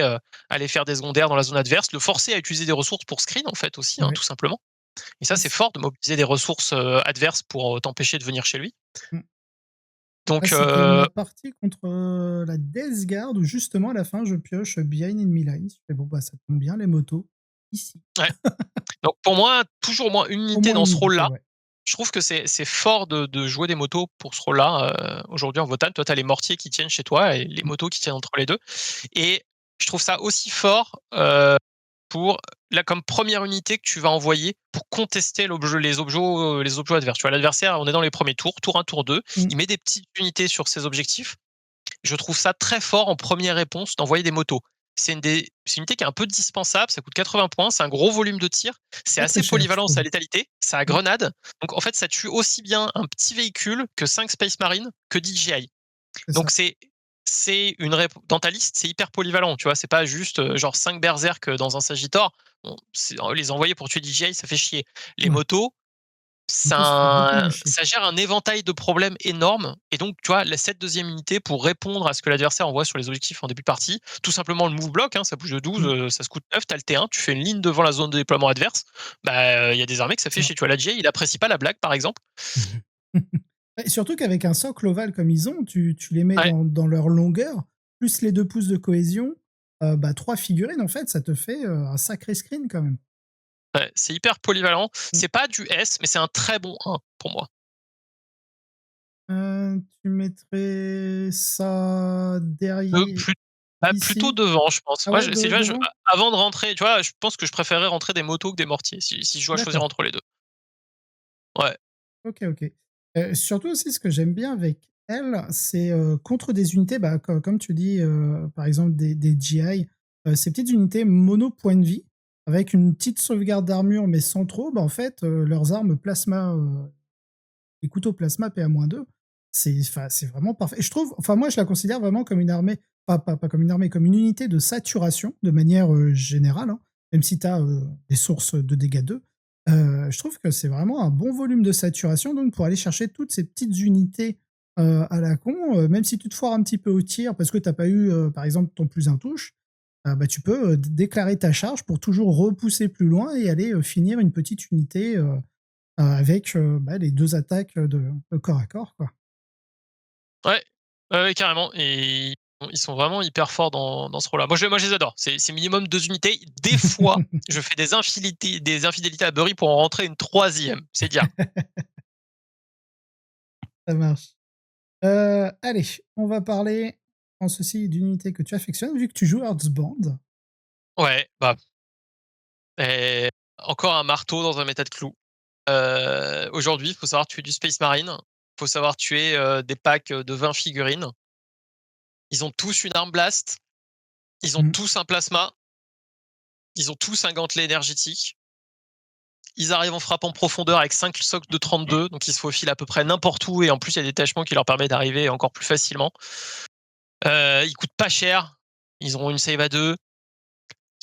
aller faire des secondaires dans la zone adverse, le forcer à utiliser des ressources pour screen, en fait, aussi, Ouais. tout simplement. Et ça, c'est C'est- fort de mobiliser des ressources adverses pour t'empêcher de venir chez lui. Mm. Ah, Donc, c'était ma partie contre la Death Guard où justement à la fin je pioche Behind Enemy Lines. Je fais bon bah ça tombe bien les motos ici. ouais. Donc, pour moi, toujours au moins une Au unité moins dans une ce unité, rôle-là. ouais. Je trouve que c'est fort de jouer des motos pour ce rôle-là. Aujourd'hui, en Votann, toi, tu as les mortiers qui tiennent chez toi et les Mm. motos qui tiennent entre les deux. Et je trouve ça aussi fort pour là comme première unité que tu vas envoyer pour contester les objets adverses. Tu vois, l'adversaire, on est dans les premiers tours, tour 1, tour 2, Mm. il met des petites unités sur ses objectifs. Je trouve ça très fort en première réponse d'envoyer des motos. C'est une unité qui est un peu dispensable, ça coûte 80 points, c'est un gros volume de tir, c'est Pas très assez cher je polyvalent, ça trouve. a létalité, ça a Mm. grenade. Donc en fait, ça tue aussi bien un petit véhicule que 5 Space Marines que DJI. C'est Donc ça. dans ta liste, c'est hyper polyvalent, tu vois, c'est pas juste genre 5 berserk dans un Sagittor. Bon, les envoyer pour tuer DJI, ça fait chier. Les Ouais. motos, Moto ça fait beaucoup moins chier. ça gère un éventail de problèmes énormes. Et donc, tu vois, cette deuxième unité, pour répondre à ce que l'adversaire envoie sur les objectifs en début de partie, tout simplement le move block, ça bouge de 12, Mm. ça se coûte 9, t'as le T1, tu fais une ligne devant la zone de déploiement adverse. Bah, il y a des armées que ça fait Ça. chier. Tu vois, la DJI, il apprécie pas la blague, par exemple. Et surtout qu'avec un socle ovale comme ils ont, tu les mets Ouais, dans leur longueur, plus les 2 pouces de cohésion, bah 3 figurines en fait, ça te fait un sacré screen quand même. ouais, c'est hyper polyvalent. Mm. C'est pas du S, mais c'est un très bon 1 pour moi. Tu mettrais ça derrière Plus bah, plutôt ici? devant, je pense. Ah Moi, ouais, c'est, tu vois, devant? avant de rentrer, tu vois, je pense que je préférerais rentrer des motos que des mortiers si je dois choisir D'accord. entre les deux. Ouais. OK, OK. Surtout aussi ce que j'aime bien avec elle, c'est, contre des unités, bah, comme tu dis, par exemple des GI, ces petites unités mono point de vie, avec une petite sauvegarde d'armure mais sans trop, bah, en fait, leurs armes plasma, les couteaux plasma PA-2, c'est vraiment parfait et je trouve enfin moi je la considère vraiment comme une armée, pas comme une armée, comme une unité de saturation de manière, générale, hein, même si tu as, des sources de dégâts 2. Je trouve que c'est vraiment un bon volume de saturation donc pour aller chercher toutes ces petites unités, à la con, même si tu te foires un petit peu au tir parce que tu as pas eu, par exemple ton plus un touche, bah, tu peux, déclarer ta charge pour toujours repousser plus loin et aller, finir une petite unité, avec, bah, les 2 attaques, de corps à corps, quoi. Ouais, ouais, ouais, carrément. Et ils sont vraiment hyper forts dans ce rôle-là. Moi, je les adore. C'est minimum 2 unités. Des fois, je fais des infidélités à Bury pour en rentrer une troisième. C'est dire. Ça marche. Allez, on va parler, je pense aussi d'une unité que tu affectionnes vu que tu joues Earthbound. Ouais, bah, et encore un marteau dans un méta de clous. Aujourd'hui, il faut savoir tuer du Space Marine. Il faut savoir tuer des packs de 20 figurines. Ils ont tous une arme blast. Ils ont Mmh. tous un plasma. Ils ont tous un gantelet énergétique. Ils arrivent en frappe en profondeur avec 5 socles de 32, donc ils se faufilent à peu près n'importe où, et en plus il y a des détachements qui leur permettent d'arriver encore plus facilement. Ils coûtent pas cher. Ils ont une save à 2.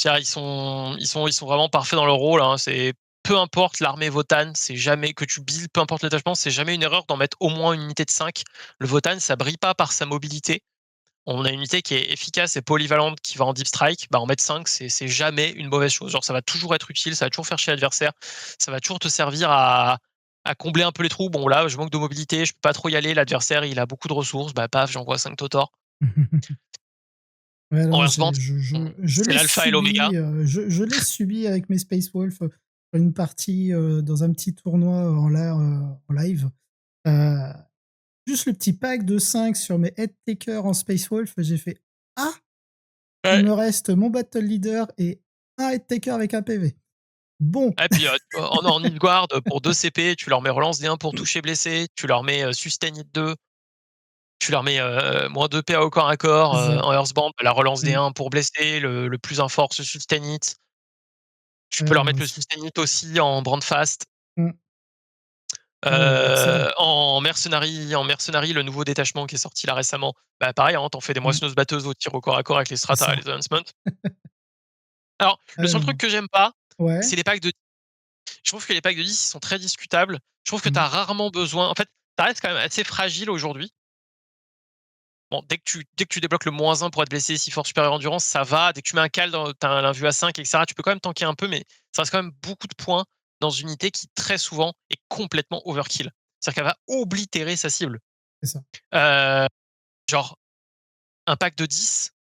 Ils sont vraiment parfaits dans leur rôle. Hein. C'est peu importe l'armée Votann, c'est jamais que tu builds, peu importe le détachement, c'est jamais une erreur d'en mettre au moins une unité de 5. Le Votann, ça brille pas par sa mobilité. On a une unité qui est efficace et polyvalente qui va en deep strike. Bah, en mettre 5, c'est jamais une mauvaise chose. Genre, ça va toujours être utile, ça va toujours faire chier l'adversaire, ça va toujours te servir à combler un peu les trous. Bon, là, je manque de mobilité, je peux pas trop y aller. L'adversaire, il a beaucoup de ressources. Bah, paf, j'envoie 5 Totor. Ouais, En non, Earthbound, je c'est l'ai l'alpha et l'oméga. subi, je l'ai subi avec mes Space Wolf une partie dans un petit tournoi en live. Euh, Juste le petit pack de 5 sur mes Head Taker en Space Wolf, j'ai fait ah, il Ouais. me reste mon Battle Leader et un Head Taker avec un PV. Bon, Et puis, en Nilfgaard, pour 2 CP, tu leur mets relance D1 pour toucher blessé, tu leur mets sustain hit 2, tu leur mets moins 2 PA au corps à corps. c'est ça. En Earthbound, la relance Mm, D1 pour blesser, le plus un force sustain hit. Tu peux ouais, leur non, mettre le sustain hit aussi en brandfast. mm, ouais, excellent. En mercenary, le nouveau détachement qui est sorti là récemment, bah pareil, hein, t'en fais des Mm, moissonneuses batteuses au tir au corps à corps avec les c'est strata et ça. les enhancements. Alors, le Ouais, seul truc non. que j'aime pas, Ouais. c'est les packs de. Je trouve que les packs de 10 ils sont très discutables. Je trouve que tu Mm, as rarement besoin. En fait, ça reste quand même assez fragile aujourd'hui. Bon, dès que tu débloques le -1 pour être blessé, si force supérieure endurance, ça va. Dès que tu mets un cal, t'as un vue à 5, etc., tu peux quand même tanker un peu, mais ça reste quand même beaucoup de points dans une unité qui, très souvent, est complètement overkill. C'est-à-dire qu'elle va oblitérer sa cible. c'est ça. Euh, genre, un pack de 10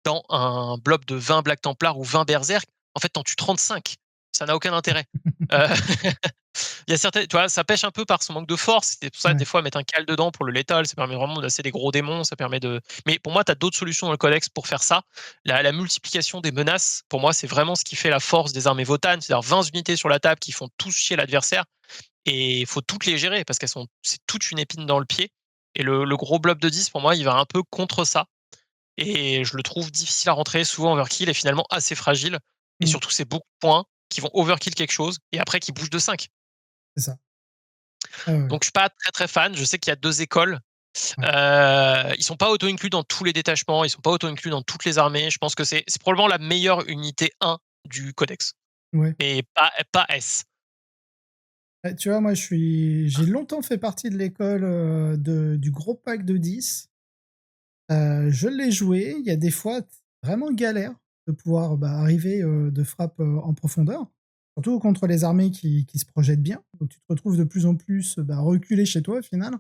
dans un blob de 20 Black Templar ou 20 Berserk, en fait, t'en tues 35. Ça n'a aucun intérêt. Euh, Il y a certaines, tu vois, ça pêche un peu par son manque de force. C'est pour ça, des Ouais. fois, mettre un cal dedans pour le létal, ça permet vraiment d'asser des gros démons. Ça permet de. Mais pour moi, tu as d'autres solutions dans le codex pour faire ça. La multiplication des menaces, pour moi, c'est vraiment ce qui fait la force des armées Votann. C'est-à-dire 20 unités sur la table qui font tous chier l'adversaire. Et il faut toutes les gérer parce c'est toute une épine dans le pied. Et le gros blob de 10, pour moi, il va un peu contre ça. Et je le trouve difficile à rentrer, souvent overkill et finalement assez fragile. Et Mm, surtout, c'est beaucoup de points qui vont overkill quelque chose et après qui bougent de 5. c'est ça. Ah ouais, Donc je suis pas très très fan. Je sais qu'il y a 2 écoles. ouais. Ils sont pas auto-inclus dans tous les détachements, ils sont pas auto-inclus dans toutes les armées. Je pense que c'est probablement la meilleure unité 1 du codex, Ouais. mais pas S. Tu vois, moi, j'ai longtemps fait partie de l'école du gros pack de 10. Je l'ai joué. Il y a des fois vraiment galère de pouvoir arriver de frappe en profondeur, surtout contre les armées qui se projettent bien. Donc tu te retrouves de plus en plus reculé chez toi au final.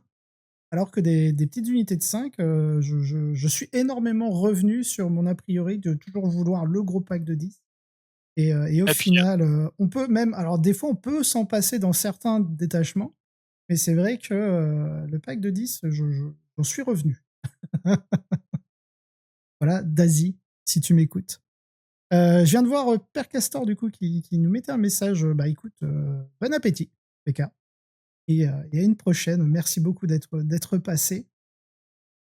Alors que des petites unités de 5, je suis énormément revenu sur mon a priori de toujours vouloir le gros pack de 10. Et au Et puis, final, on peut même, alors des fois on peut s'en passer dans certains détachements, mais c'est vrai que le pack de 10, j'en suis revenu. Voilà, Daisy, si tu m'écoutes. Je viens de voir Père Castor, du coup, qui nous mettait un message. Bah écoute, bon appétit, PK. Et à une prochaine. Merci beaucoup d'être passé.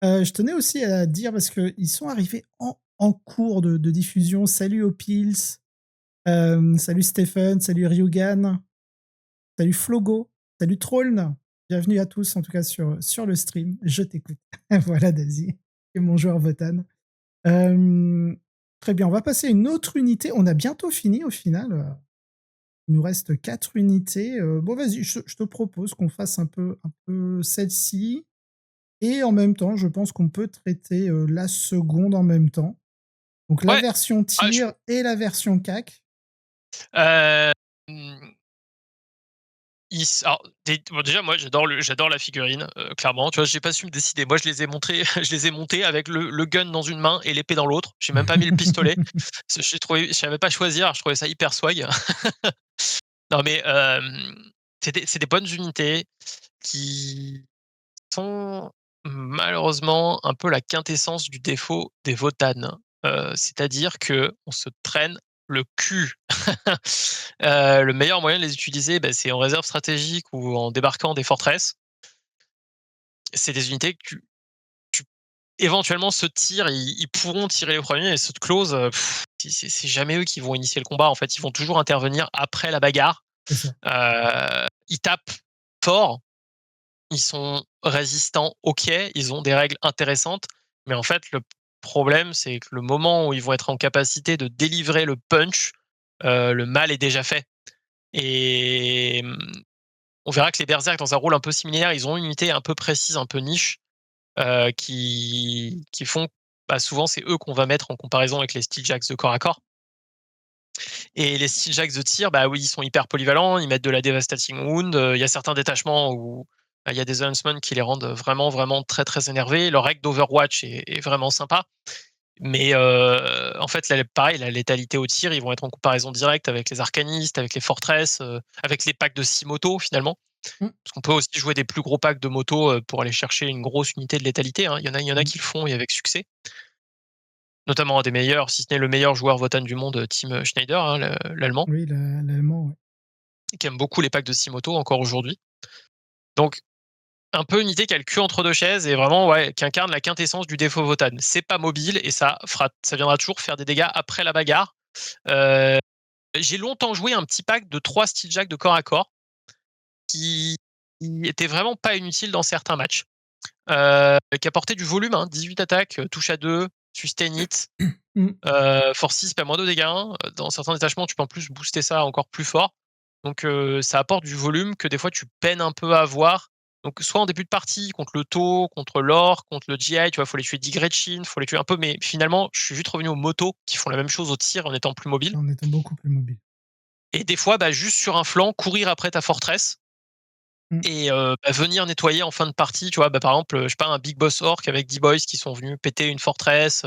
Je tenais aussi à dire, parce qu'ils sont arrivés en cours de diffusion. Salut aux Pils, salut Stephen, salut Ryugan, salut Flogo, salut Trolln. Bienvenue à tous, en tout cas sur le stream. Je t'écoute. Voilà, Daisy, et mon joueur Votan. Très bien, on va passer à une autre unité. On a bientôt fini au final. Il nous reste 4 unités. Bon, vas-y, je te propose qu'on fasse un peu celle-ci. Et en même temps, je pense qu'on peut traiter la seconde en même temps. Donc la ouais, version ah, tir et la version CAC. euh, alors, bon, déjà, moi, j'adore la figurine, clairement. Tu vois, j'ai pas su me décider. Moi, je les ai montrés, je les ai montés avec le gun dans une main et l'épée dans l'autre. J'ai même pas mis le pistolet. Je savais pas choisir. Je trouvais ça hyper swag. Non, mais c'est des bonnes unités qui sont malheureusement un peu la quintessence du défaut des Votann. C'est-à-dire que on se traîne le cul. Le meilleur moyen de les utiliser, bah, c'est en réserve stratégique ou en débarquant des forteresses. C'est des unités que tu éventuellement, ceux de tir, ils pourront tirer les premiers, et ceux de close, c'est jamais eux qui vont initier le combat. En fait, ils vont toujours intervenir après la bagarre. C'est ça. Ils tapent fort, ils sont résistants, ok, ils ont des règles intéressantes, mais en fait, le problème, c'est que le moment où ils vont être en capacité de délivrer le punch, le mal est déjà fait. Et on verra que les berserk, dans un rôle un peu similaire, ils ont une unité un peu précise, un peu niche, qui font, bah, souvent, c'est eux qu'on va mettre en comparaison avec les steeljacks de corps à corps. Et les steeljacks de tir, bah oui, ils sont hyper polyvalents, ils mettent de la devastating wound. Il y a certains détachements où il y a des huntsmen qui les rendent vraiment, vraiment très, très énervés. Leur règle d'Overwatch est vraiment sympa. Mais en fait, là, pareil, la létalité au tir, ils vont être en comparaison directe avec les arcanistes, avec les fortresses, avec les packs de 6 motos finalement. Mm. Parce qu'on peut aussi jouer des plus gros packs de motos pour aller chercher une grosse unité de létalité, hein. Il y en a Mm. qui le font et avec succès. Notamment un des meilleurs, si ce n'est le meilleur joueur Wotan du monde, Tim Schneider, hein, l'allemand, Oui, l'allemand, ouais. qui aime beaucoup les packs de 6 motos encore aujourd'hui. Donc, un peu une unité qui a le cul entre deux chaises et vraiment, ouais, qui incarne la quintessence du défaut Wotan. C'est pas mobile et ça viendra toujours faire des dégâts après la bagarre. Euh, j'ai longtemps joué un petit pack de 3 steeljack de corps à corps qui était vraiment pas inutile dans certains matchs. Qui apportait du volume, hein, 18 attaques, touche à 2, sustain hit, Mm. force 6, pas moins de dégâts. Dans certains détachements, tu peux en plus booster ça encore plus fort. Donc ça apporte du volume que des fois tu peines un peu à avoir. Donc soit en début de partie, contre le taux, contre l'or, contre le GI, tu vois, faut les tuer d'Ygretchin, faut les tuer un peu, mais finalement, je suis vite revenu aux motos qui font la même chose au tir en étant plus mobile. En étant beaucoup plus mobile. Et des fois, bah, juste sur un flanc, courir après ta forteresse Mm. et bah, venir nettoyer en fin de partie, tu vois, bah, par exemple, je sais pas, un Big Boss Orc avec 10 boys qui sont venus péter une forteresse,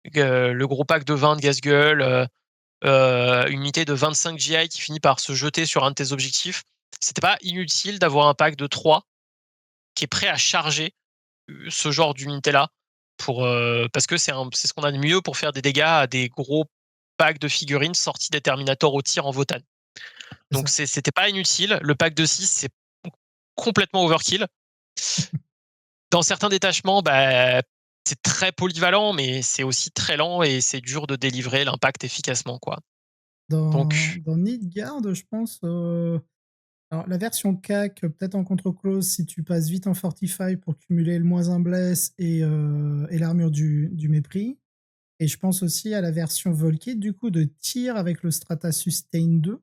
le gros pack de 20 de Gasgueule, une unité de 25 GI qui finit par se jeter sur un de tes objectifs. C'était pas inutile d'avoir un pack de 3 qui est prêt à charger ce genre d'unité-là parce que c'est ce qu'on a de mieux pour faire des dégâts à des gros packs de figurines sortis des Terminators au tir en Votan. C'est Donc ça. c'était pas inutile. Le pack de 6, c'est complètement overkill. Dans certains détachements, bah, c'est très polyvalent, mais c'est aussi très lent et c'est dur de délivrer l'impact efficacement, quoi. Donc, Dans Nidgard, je pense, alors la version CAC, peut-être en contre-close si tu passes vite en Fortify pour cumuler le -1 bless et l'armure du mépris. Et je pense aussi à la version Volkit, du coup, de tir avec le Strata Sustain 2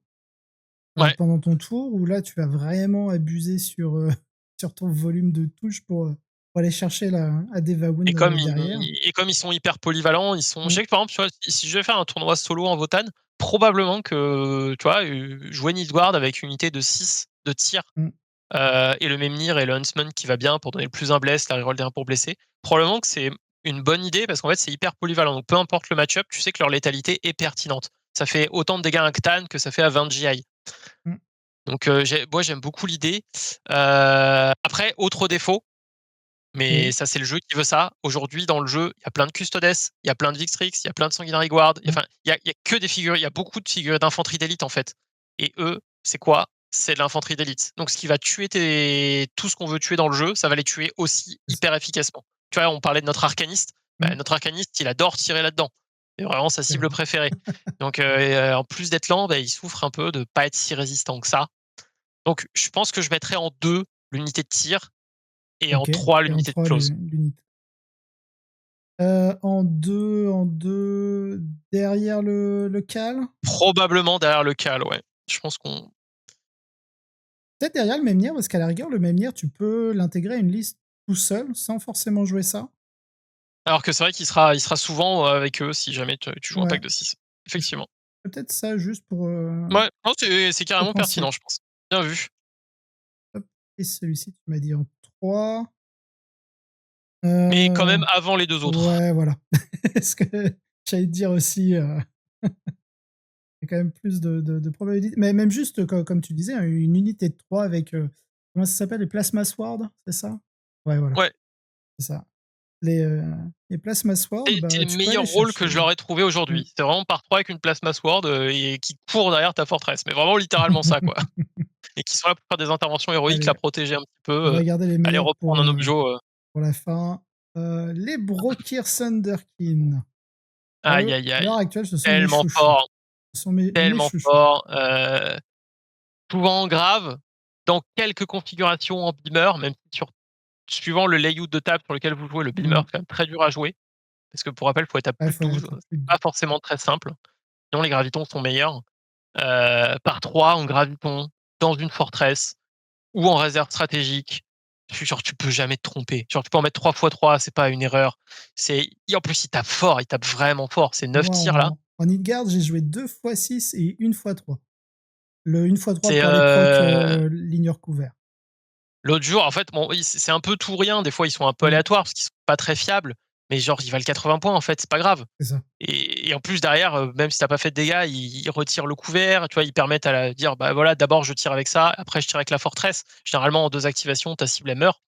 ouais. pendant ton tour, où là, tu vas vraiment abuser sur, sur ton volume de touche pour aller chercher la Devawound derrière. Et comme ils sont hyper polyvalents, je Mm. sais que par exemple, tu vois, si je vais faire un tournoi solo en Votan, probablement que, tu vois, jouer Nilfgaard avec une unité de 6 de tir, Mm. et le Memnir et le Huntsman qui va bien pour donner le plus un bless, la reroll des 1 pour blesser, probablement que c'est une bonne idée parce qu'en fait, c'est hyper polyvalent. Donc peu importe le match-up, tu sais que leur létalité est pertinente. Ça fait autant de dégâts à un Ctan que ça fait à 20 GI. Mm. Donc moi, j'aime beaucoup l'idée. Après, autre défaut, mais Oui. ça, c'est le jeu qui veut ça. Aujourd'hui, dans le jeu, il y a plein de Custodes, il y a plein de Vixtrix, il y a plein de Sanguinary Guard. Mm. Enfin, il y a que des figures, il y a beaucoup de figures d'infanterie d'élite, en fait. Et eux, c'est quoi? C'est de l'infanterie d'élite. Donc, ce qui va tuer tout ce qu'on veut tuer dans le jeu, ça va les tuer aussi C'est ça. hyper efficacement. Tu vois, on parlait de notre arcaniste. Bah, Mm. notre arcaniste, il adore tirer là-dedans. C'est vraiment sa C'est cible vrai. préférée. Donc, en plus d'être lent, bah, il souffre un peu de pas être si résistant que ça. Donc, je pense que je mettrais en 2 l'unité de tir et en Ok. 3 Et en l'unité de 3 close. l'unité. En 2 derrière le Cal. Probablement derrière le cal, ouais. Je pense qu'on Peut-être derrière le Memnir, parce qu'à la rigueur, le Memnir, tu peux l'intégrer à une liste tout seul, sans forcément jouer ça. alors que c'est vrai qu'il sera souvent, avec eux si jamais tu joues un pack Ouais, de 6. je Effectivement. peut-être ça juste pour, Ouais, non, c'est carrément compenser. pertinent, je pense. Bien vu. Hop, et celui-ci, tu m'as dit en 3. Mais quand Heu, même avant les 2 autres. ouais, voilà. Ce que j'allais te dire aussi, il y a quand même plus de probabilités. Mais même juste, comme tu disais, hein, une unité de 3 avec, comment ça s'appelle? Les Plasma Sword, c'est ça? Ouais, voilà, Ouais, c'est ça. Les, heu, les Plasma Sword, c'est bah, les tu peux meilleurs aller rôles que chercher. je leur ai trouvés Mmh. aujourd'hui. C'est vraiment par 3 avec une Plasma Sword, et qui court derrière ta forteresse. Mais vraiment littéralement ça, quoi. Et qui sont là pour faire des interventions héroïques, la Allez, protéger un petit peu, on va garder les aller meilleurs reprendre un objet, pour la fin. Les Brokir Sunderkin. Aïe, aïe, À aïe. l'heure actuelle, ce sont mes Tellement chouchous. fort, Ce sont mes tellement chouchous. fort. Souvent grave, dans quelques configurations en beamer, même si suivant le layout de table sur lequel vous jouez, le beamer, Mmh. c'est quand même très dur à jouer. Parce que pour rappel, il faut être à Ouais, plus de faut 12. être à plus C'est de pas 2. forcément très simple. Sinon, les gravitons sont meilleurs. Par 3 en graviton, dans une forteresse ou en réserve stratégique. Genre, tu peux jamais te tromper. Genre, tu peux en mettre 3 x 3, c'est pas une erreur. Et en plus, il tape fort, il tape vraiment fort. C'est 9 Moi, tirs là. en Nilfgaard, j'ai joué 2 x 6 et 1 x 3. Le 1 x 3 C'est pour les procs, ligneurs couverts. l'autre jour, en fait, bon, oui, c'est un peu tout ou rien. Des fois, ils sont un peu Mmh, aléatoires parce qu'ils sont pas très fiables. Mais genre, ils valent 80 points en fait, c'est pas grave. c'est ça. Et en plus derrière, même si t'as pas fait de dégâts, ils retirent le couvert, tu vois? Ils permettent à la dire: «Bah, voilà, d'abord je tire avec ça, après je tire avec la forteresse». Généralement en 2 activations, ta cible elle meurt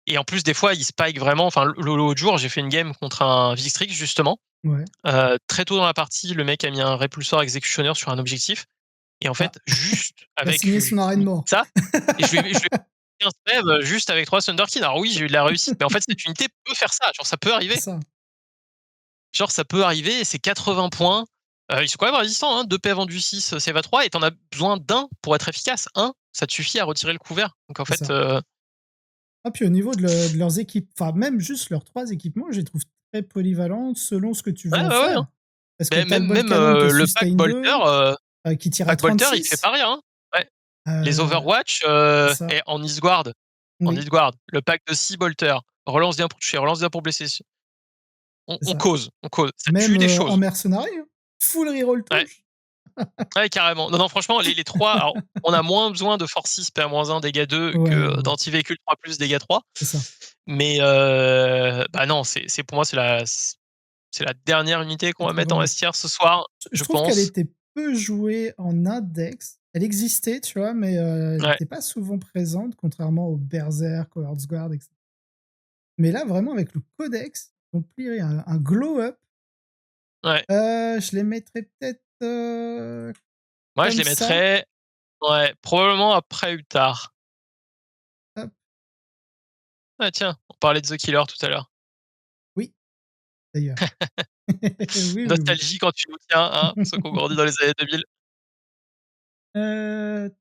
et en plus des fois ils spike vraiment. Enfin l'autre jour, j'ai fait une game contre un Victrix justement. Ouais. Très tôt dans la partie, le mec a mis un répulsor exécutionnaire sur un objectif et en Ah, fait juste il a avec signé son arrêt de mort. ça et je lui ai 15 save, juste avec 3 Thunder King. Alors oui, j'ai eu de la réussite, mais en fait cette unité peut faire ça, genre ça peut C'est arriver. ça. Genre, ça peut arriver et c'est 80 points. Ils sont quand même résistants, hein, 2 PV vendu 6, save à 3 et t'en as besoin d'un pour être efficace. Un, ça te suffit à retirer le couvert. Donc en C'est fait, ça. Ah, puis au niveau de leurs équipes, enfin, même juste leurs 3 équipements, je les trouve très polyvalentes selon ce que tu veux ouais, en ouais, ouais, hein. faire. Parce que Beh, tu as le même bolt même, cannon que le pack sustain bolter, 2, qui tire à pack bolter, il fait 36. pas rien, hein. Ouais. Les Heu, Overwatch, c'est ça. et en Eastguard, Oui, le pack de 6 bolters, relance bien pour toucher, relance bien pour blesser. On c'est on ça. cause, on cause. Ça Même, tue des en choses. mercenary, hein, full reroll Ouais. touche. Ouais, carrément. Non, non, franchement, les 3, alors, on a moins besoin de force 6, PA-1, dégâts 2 Ouais, que ouais, ouais, d'anti-véhicule 3+, dégâts 3. c'est ça. Mais bah non, c'est pour moi, c'est la dernière unité qu'on C'est va très mettre en vraiment S tier ce soir, je je trouve qu'elle pense. était peu jouée en index. Elle existait, tu vois? Mais, elle Ouais, était pas souvent présente, contrairement aux Berserk, aux Heartsguard et cetera. Mais là, vraiment, avec le codex, ils ont plié un glow up. ouais. Je les mettrais peut-être, Moi, je comme les ça. mettrais, ouais, probablement après Utar. Hop, Ah tiens, on parlait de The Killer tout à l'heure. oui, d'ailleurs. Oui, oui, oui. Nostalgie quand tu nous tiens, hein, ceux qui ont grandi dans les années 2000.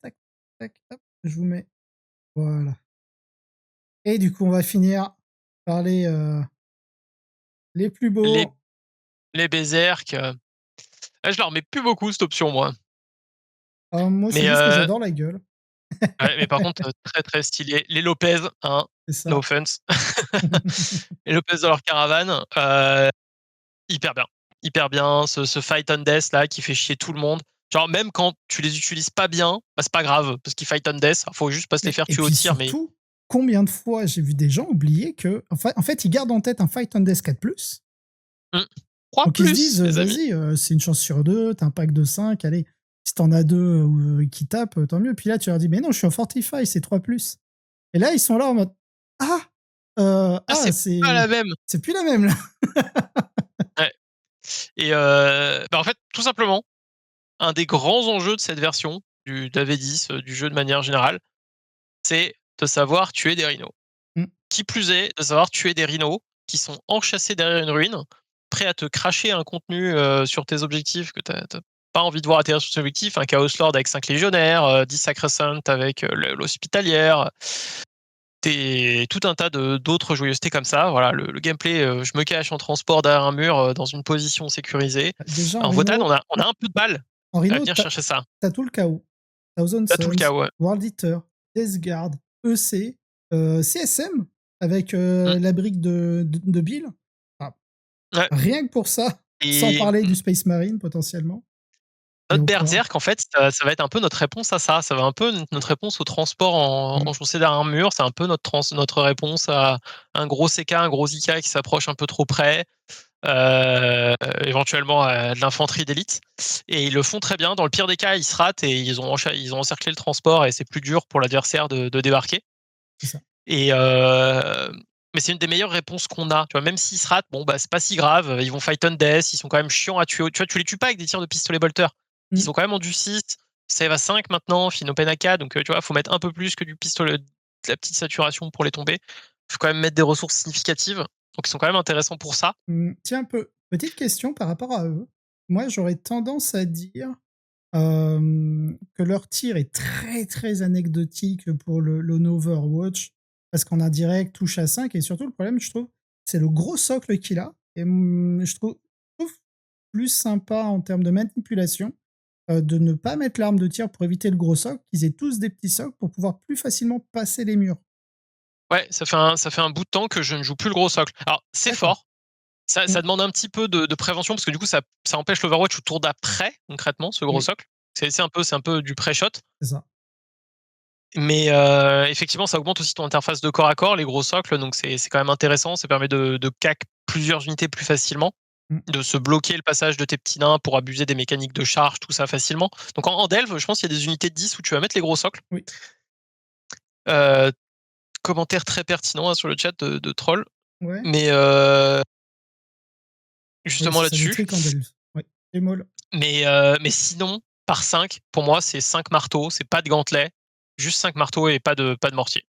Tac, tac, hop, je vous mets voilà. Et du coup, on va finir par les plus Les beaux. les Berserk, je leur mets plus beaucoup cette option, moi. Moi, c'est Mais juste que j'adore la gueule. ouais, mais par contre, très, très stylé. Les Lopez, hein, C'est no ça. offense. Les Lopez dans leur caravane, hyper bien. Hyper bien, ce fight on death là qui fait chier tout le monde. Genre même quand tu les utilises pas bien, bah, c'est pas grave parce qu'ils fight on death, faut juste pas se les Mais faire et tuer au puis tir mais surtout, combien de fois j'ai vu des gens oublier que en fait, ils gardent en tête un Fight on Death 4+, mmh, 3 donc ils se disent, plus les amis. «Vas-y, c'est une chance sur 2, tu un pack de 5, allez, si tu en as 2 qui tapent, tant mieux». Puis là, tu leur dis: «Mais non, je suis en Fortify, c'est 3+». Et là, ils sont là en mode: «Ah, Ah c'est pas la même. c'est plus la même là». Ouais et bah, en fait, tout simplement, un des grands enjeux de cette version de la V10, du jeu de manière générale, c'est de savoir tuer des rhinos. Mmh, Qui plus est, de savoir tuer des rhinos qui sont enchâssés derrière une ruine, prêts à te cracher un contenu, sur tes objectifs que tu as pas envie de voir atterrir sur tes objectifs, un Chaos Lord avec 5 légionnaires, 10 Sacrescent avec, l'hospitalière, tout un tas d'autres joyeusetés comme ça. Voilà, le gameplay, je me cache en transport derrière un mur, dans une position sécurisée. déjà En Votan, on a un peu de mal en à Rhino, venir chercher ça. tu tout le chaos. Thousand Tu tout le Suns, chaos, ouais. World Eater, Death Guard, EC, CSM avec, Mmh, la brique de Bill. Ah, ouais rien que pour ça, sans et parler du Space Marine potentiellement et notre encore. berserk, en fait, ça va être un peu notre réponse à ça. Ça va un peu notre réponse au transport Mmh, enchaussé derrière un mur. C'est un peu notre réponse à un gros CK, un gros IK qui s'approche un peu trop près, éventuellement à de l'infanterie d'élite. Et ils le font très bien. Dans le pire des cas, ils se ratent et ils ont encerclé le transport et c'est plus dur pour l'adversaire de débarquer. c'est ça. Et mais c'est une des meilleures réponses qu'on a. Tu vois, même s'ils se ratent, bon bah c'est pas si grave. Ils vont fight on death. Ils sont quand même chiants à tuer. Tu vois, tu les tues pas avec des tirs de pistolet bolter. Ils Mmh, sont quand même en du 6. Save à 5 maintenant. Finopen à 4. Donc tu vois, faut mettre un peu plus que du pistolet, de la petite saturation pour les tomber. Faut quand même mettre des ressources significatives. Donc ils sont quand même intéressants pour ça. mmh, tiens un peu. Petite question par rapport à eux. Moi, j'aurais tendance à dire que leur tir est très, très anecdotique pour le Overwatch, parce qu'en indirect, touche à 5 et surtout le problème, je trouve, c'est le gros socle qu'il a et je trouve plus sympa en termes de manipulation, de ne pas mettre l'arme de tir pour éviter le gros socle, qu'ils aient tous des petits socles pour pouvoir plus facilement passer les murs. Ouais, ça fait un bout de temps que je ne joue plus le gros socle. Alors, c'est D'accord. fort. Ça Mmh. ça demande un petit peu de prévention parce que du coup, ça empêche l'Overwatch au tour d'après, concrètement, ce gros Oui, socle. C'est un peu du pré-shot. c'est ça. Mais effectivement, ça augmente aussi ton interface de corps à corps, les gros socles, donc c'est quand même intéressant. Ça permet de cac plusieurs unités plus facilement, Mmh. de se bloquer le passage de tes petits nains pour abuser des mécaniques de charge, tout ça facilement. Donc en delve, je pense qu'il y a des unités de 10 où tu vas mettre les gros socles. Oui. Heu, Commentaire très pertinent, hein, sur le chat de troll. Ouais. Mais Oui, justement ça là-dessus. détruit quand delve. Ouais. Bémol. Mais sinon, par 5, pour moi, c'est 5 marteaux, c'est pas de gantelet, juste 5 marteaux et pas de mortier.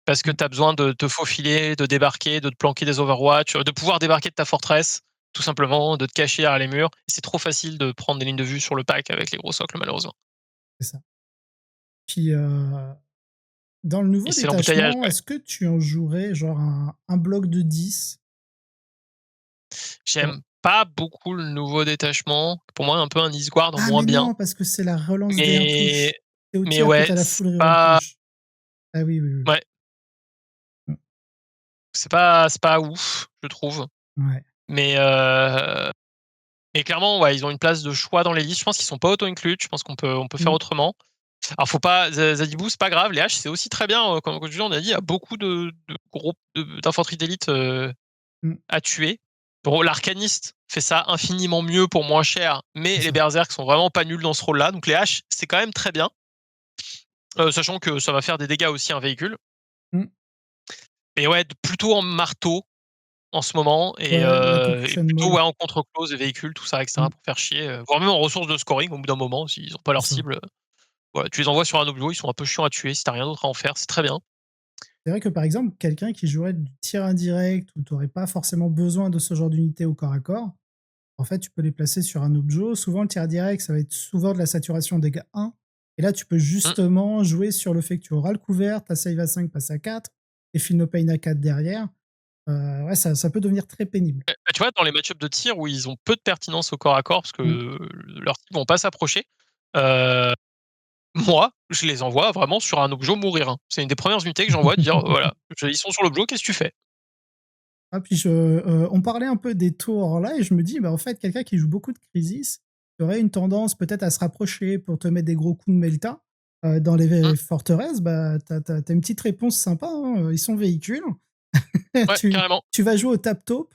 Parce que Mmh. tu as besoin de te faufiler, de débarquer, de te planquer des Overwatch, de pouvoir débarquer de ta forteresse, tout simplement, de te cacher derrière les murs. C'est trop facile de prendre des lignes de vue sur le pack avec les gros socles, malheureusement. C'est ça. Puis, dans le Et nouveau c'est l'embouteillage, détachement, ouais. est-ce que tu en jouerais genre un bloc de 10 pour J'aime pas beaucoup le nouveau détachement. Pour moi, un peu un Isguard en ah moins mais bien. non, parce que c'est la relance des 1 Mais touches. C'est au mais tir que ouais, tu as la c'est full reroll pas touche. Ah oui, oui, oui. ouais, Mmh. c'est pas ouf, je trouve. Ouais. Mais clairement, ouais, ils ont une place de choix dans les listes. Je pense qu'ils sont pas auto-inclus. Je pense qu'on peut faire Mmh. autrement. Alors faut pas Zadibou, c'est pas grave, les haches, c'est aussi très bien, comme je on a dit, il y a beaucoup de groupes d'infanterie d'élite, Mmh. à tuer. Bon, l'arcaniste fait ça infiniment mieux pour moins cher, mais C'est les ça. berserks sont vraiment pas nuls dans ce rôle-là, donc les haches, c'est quand même très bien, sachant que ça va faire des dégâts aussi un véhicule. Mmh. Et ouais, plutôt en marteau en ce moment Ouais, la et concussion plutôt, molle. ouais, en contre-close et véhicules, tout ça et cetera Mmh. pour faire chier, voire même en ressources de scoring au bout d'un moment s'ils ont pas C'est leur ça. cible, voilà, tu les envoies sur un objo, ils sont un peu chiants à tuer si tu rien d'autre à en faire, c'est très bien. C'est vrai que, par exemple, quelqu'un qui jouerait du tir indirect où tu aurais pas forcément besoin de ce genre d'unité au corps à corps, en fait, tu peux les placer sur un objo. Souvent, le tir direct, ça va être souvent de la saturation dégâts 1 et là, tu peux Mmh. justement jouer sur le fait que tu auras le couvert, ta save à 5 passe à 4 et Feel No Pain à 4 derrière. Ouais, ça peut devenir très pénible. Bah, tu vois, dans les match-ups de tir où ils ont peu de pertinence au corps à corps parce que Mmh. leurs cibles vont pas s'approcher, heu, moi, je les envoie vraiment sur un objo mourir, hein. C'est une des premières unités que j'envoie, de dire: «Voilà, ils sont sur l'objo, qu'est-ce que tu fais?» Ah puis on parlait un peu des tours là et je me dis, bah, en fait, quelqu'un qui joue beaucoup de Crisis aurait une tendance peut-être à se rapprocher pour te mettre des gros coups de Melta, dans Mmh, les forteresses, bah, tu as une petite réponse sympa, hein, ils sont véhicules. ouais, Tu carrément, tu vas jouer au tap taupe.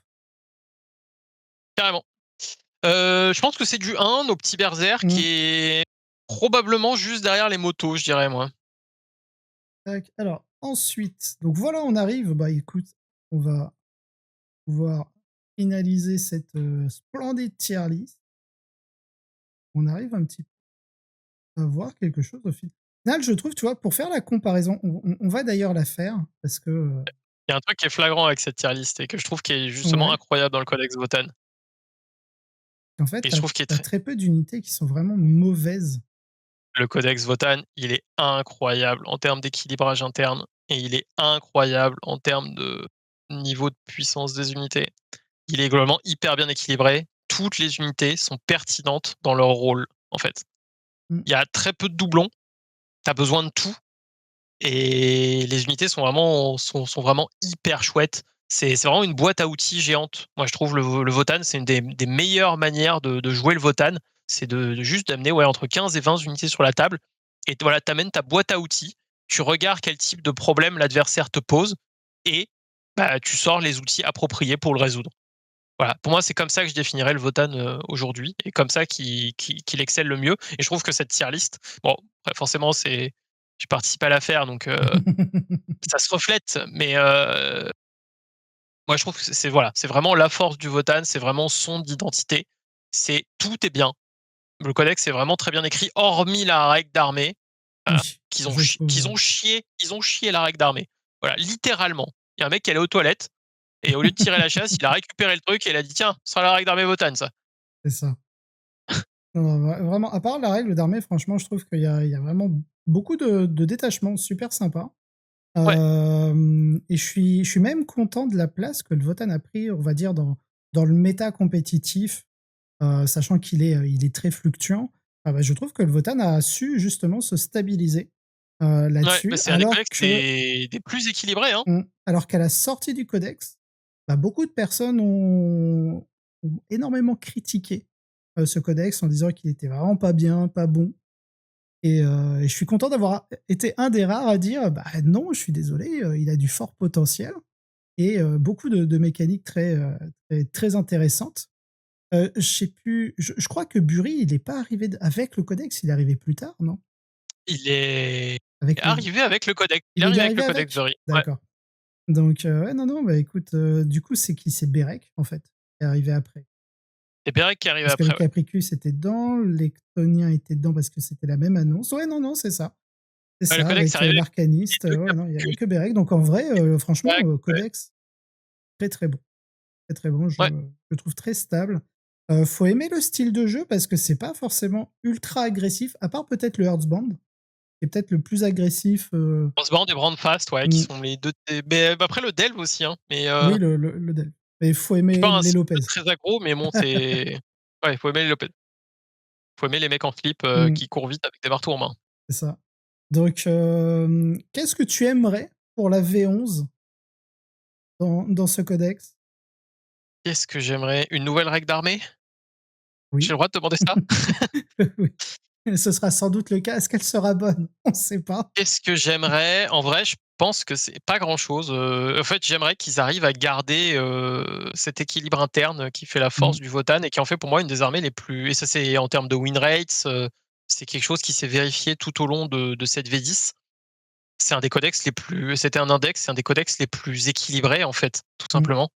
carrément. Je pense que c'est du 1, nos petits berserk Mmh, et probablement juste derrière les motos, je dirais moi. tac. Alors ensuite, donc voilà, on arrive, bah, écoute, on va pouvoir finaliser cette, splendide tier list. On arrive un petit peu à voir quelque chose au final, je trouve, tu vois, pour faire la comparaison, on va d'ailleurs la faire parce que, Il y a un truc qui est flagrant avec cette tier list et que je trouve qui est justement ouais, incroyable dans le codex Votan en fait, et tu je trouve qu'il est as très très peu d'unités qui sont vraiment mauvaises. le codex Votan, il est incroyable en termes d'équilibrage interne et il est incroyable en termes de niveau de puissance des unités. Il est globalement hyper bien équilibré. Toutes les unités sont pertinentes dans leur rôle, en fait. Mmh, Il y a très peu de doublons, tu as besoin de tout et les unités sont vraiment hyper chouettes. C'est vraiment une boîte à outils géante. Moi, je trouve le Votan, c'est une des meilleures manières de jouer le Votan. C'est de juste d'amener, ouais, entre 15 et 20 unités sur la table et voilà, tu amènes ta boîte à outils, tu regardes quel type de problème l'adversaire te pose et bah, tu sors les outils appropriés pour le résoudre. Voilà, pour moi, c'est comme ça que je définirais le Votan, aujourd'hui et comme ça qu'il excelle le mieux et je trouve que cette tier list, bon, après forcément, je participe à l'affaire donc ça se reflète, mais moi, je trouve que c'est voilà, c'est vraiment la force du Votan, c'est vraiment son identité. C'est tout est bien. Le codex est vraiment très bien écrit, hormis la règle d'armée, voilà, oui, je trouve, qu'ils ont chié la règle d'armée. Voilà, littéralement. Il y a un mec qui est allé aux toilettes Et au lieu de tirer la chasse, il a récupéré le truc et il a dit tiens, ce sera la règle d'armée Votann, ça. C'est ça. Non, vraiment, à part la règle d'armée, franchement, je trouve qu'il y a vraiment beaucoup de détachements super sympas. Ouais, Et je suis même content de la place que le Votann a pris, on va dire, dans le méta compétitif, sachant il est très fluctuant. Bah, je trouve que le Votann a su justement se stabiliser ouais, bah, là-dessus, c'est un des codex des plus équilibrés, hein. alors qu'à la sortie du codex, bah, beaucoup de personnes ont énormément critiqué ce codex en disant qu'il était vraiment pas bien, pas bon. Et je suis content d'avoir été un des rares à dire: «Bah non, je suis désolé, il a du fort potentiel» et beaucoup de mécaniques très intéressantes. Je sais plus, je crois que Buri, il est pas arrivé d avec le codex, il est arrivé plus tard, non? Il est Avec le arrivé avec le codex. Il est il est arrivé avec arrivé le codex avec? Bury. Ouais. D'accord. Donc ouais, non, non, bah écoute, du coup, c'est qui? C'est Bérec, en fait, qui est arrivé après. C'est Beric qui est arrivé Parce que le après, ouais. Capricus était dedans, l'Ectonien était dedans parce que c'était la même annonce. Ouais, non, non, c'est ça. C'est Ouais, le ça, codex est avec, arrivé avec les l'Arcaniste, 2 ouais, non, il y a Capricus. que Bérec. Donc en vrai, franchement, Ouais, ouais. codex, très, très bon. Très, très bon, je Ouais. le trouve très stable. Faut aimer le style de jeu parce que c'est pas forcément ultra agressif, à part peut-être le Heartsband, qui est peut-être le plus agressif, Brand et Brandfast, ouais, qui mmh, sont les 2 mais après le Delve aussi, hein, mais oui, le Delve. Mais il faut je suis aimer pas un les style Lopez. très aggro, mais bon, c'est ouais, il faut aimer les Lopez. Faut aimer les mecs en flip, Mmh, qui courent vite avec des marteaux en main. c'est ça. Donc qu'est-ce que tu aimerais pour la V11 dans ce codex? Qu'est-ce que j'aimerais? Une nouvelle règle d'armée? J'ai Oui. le droit de demander ça? Oui. Ce sera sans doute le cas. Est-ce qu'elle sera bonne? On ne sait pas. Qu'est-ce que j'aimerais? En vrai, je pense que c'est pas grand-chose, en fait, j'aimerais qu'ils arrivent à garder, cet équilibre interne qui fait la Mmh, force du Votann et qui en fait pour moi une des armées les plus et ça c'est en termes de win rates, c'est quelque chose qui s'est vérifié tout au long de cette V10. C'était un index, c'est un des codex les plus équilibrés en fait, tout mmh, simplement.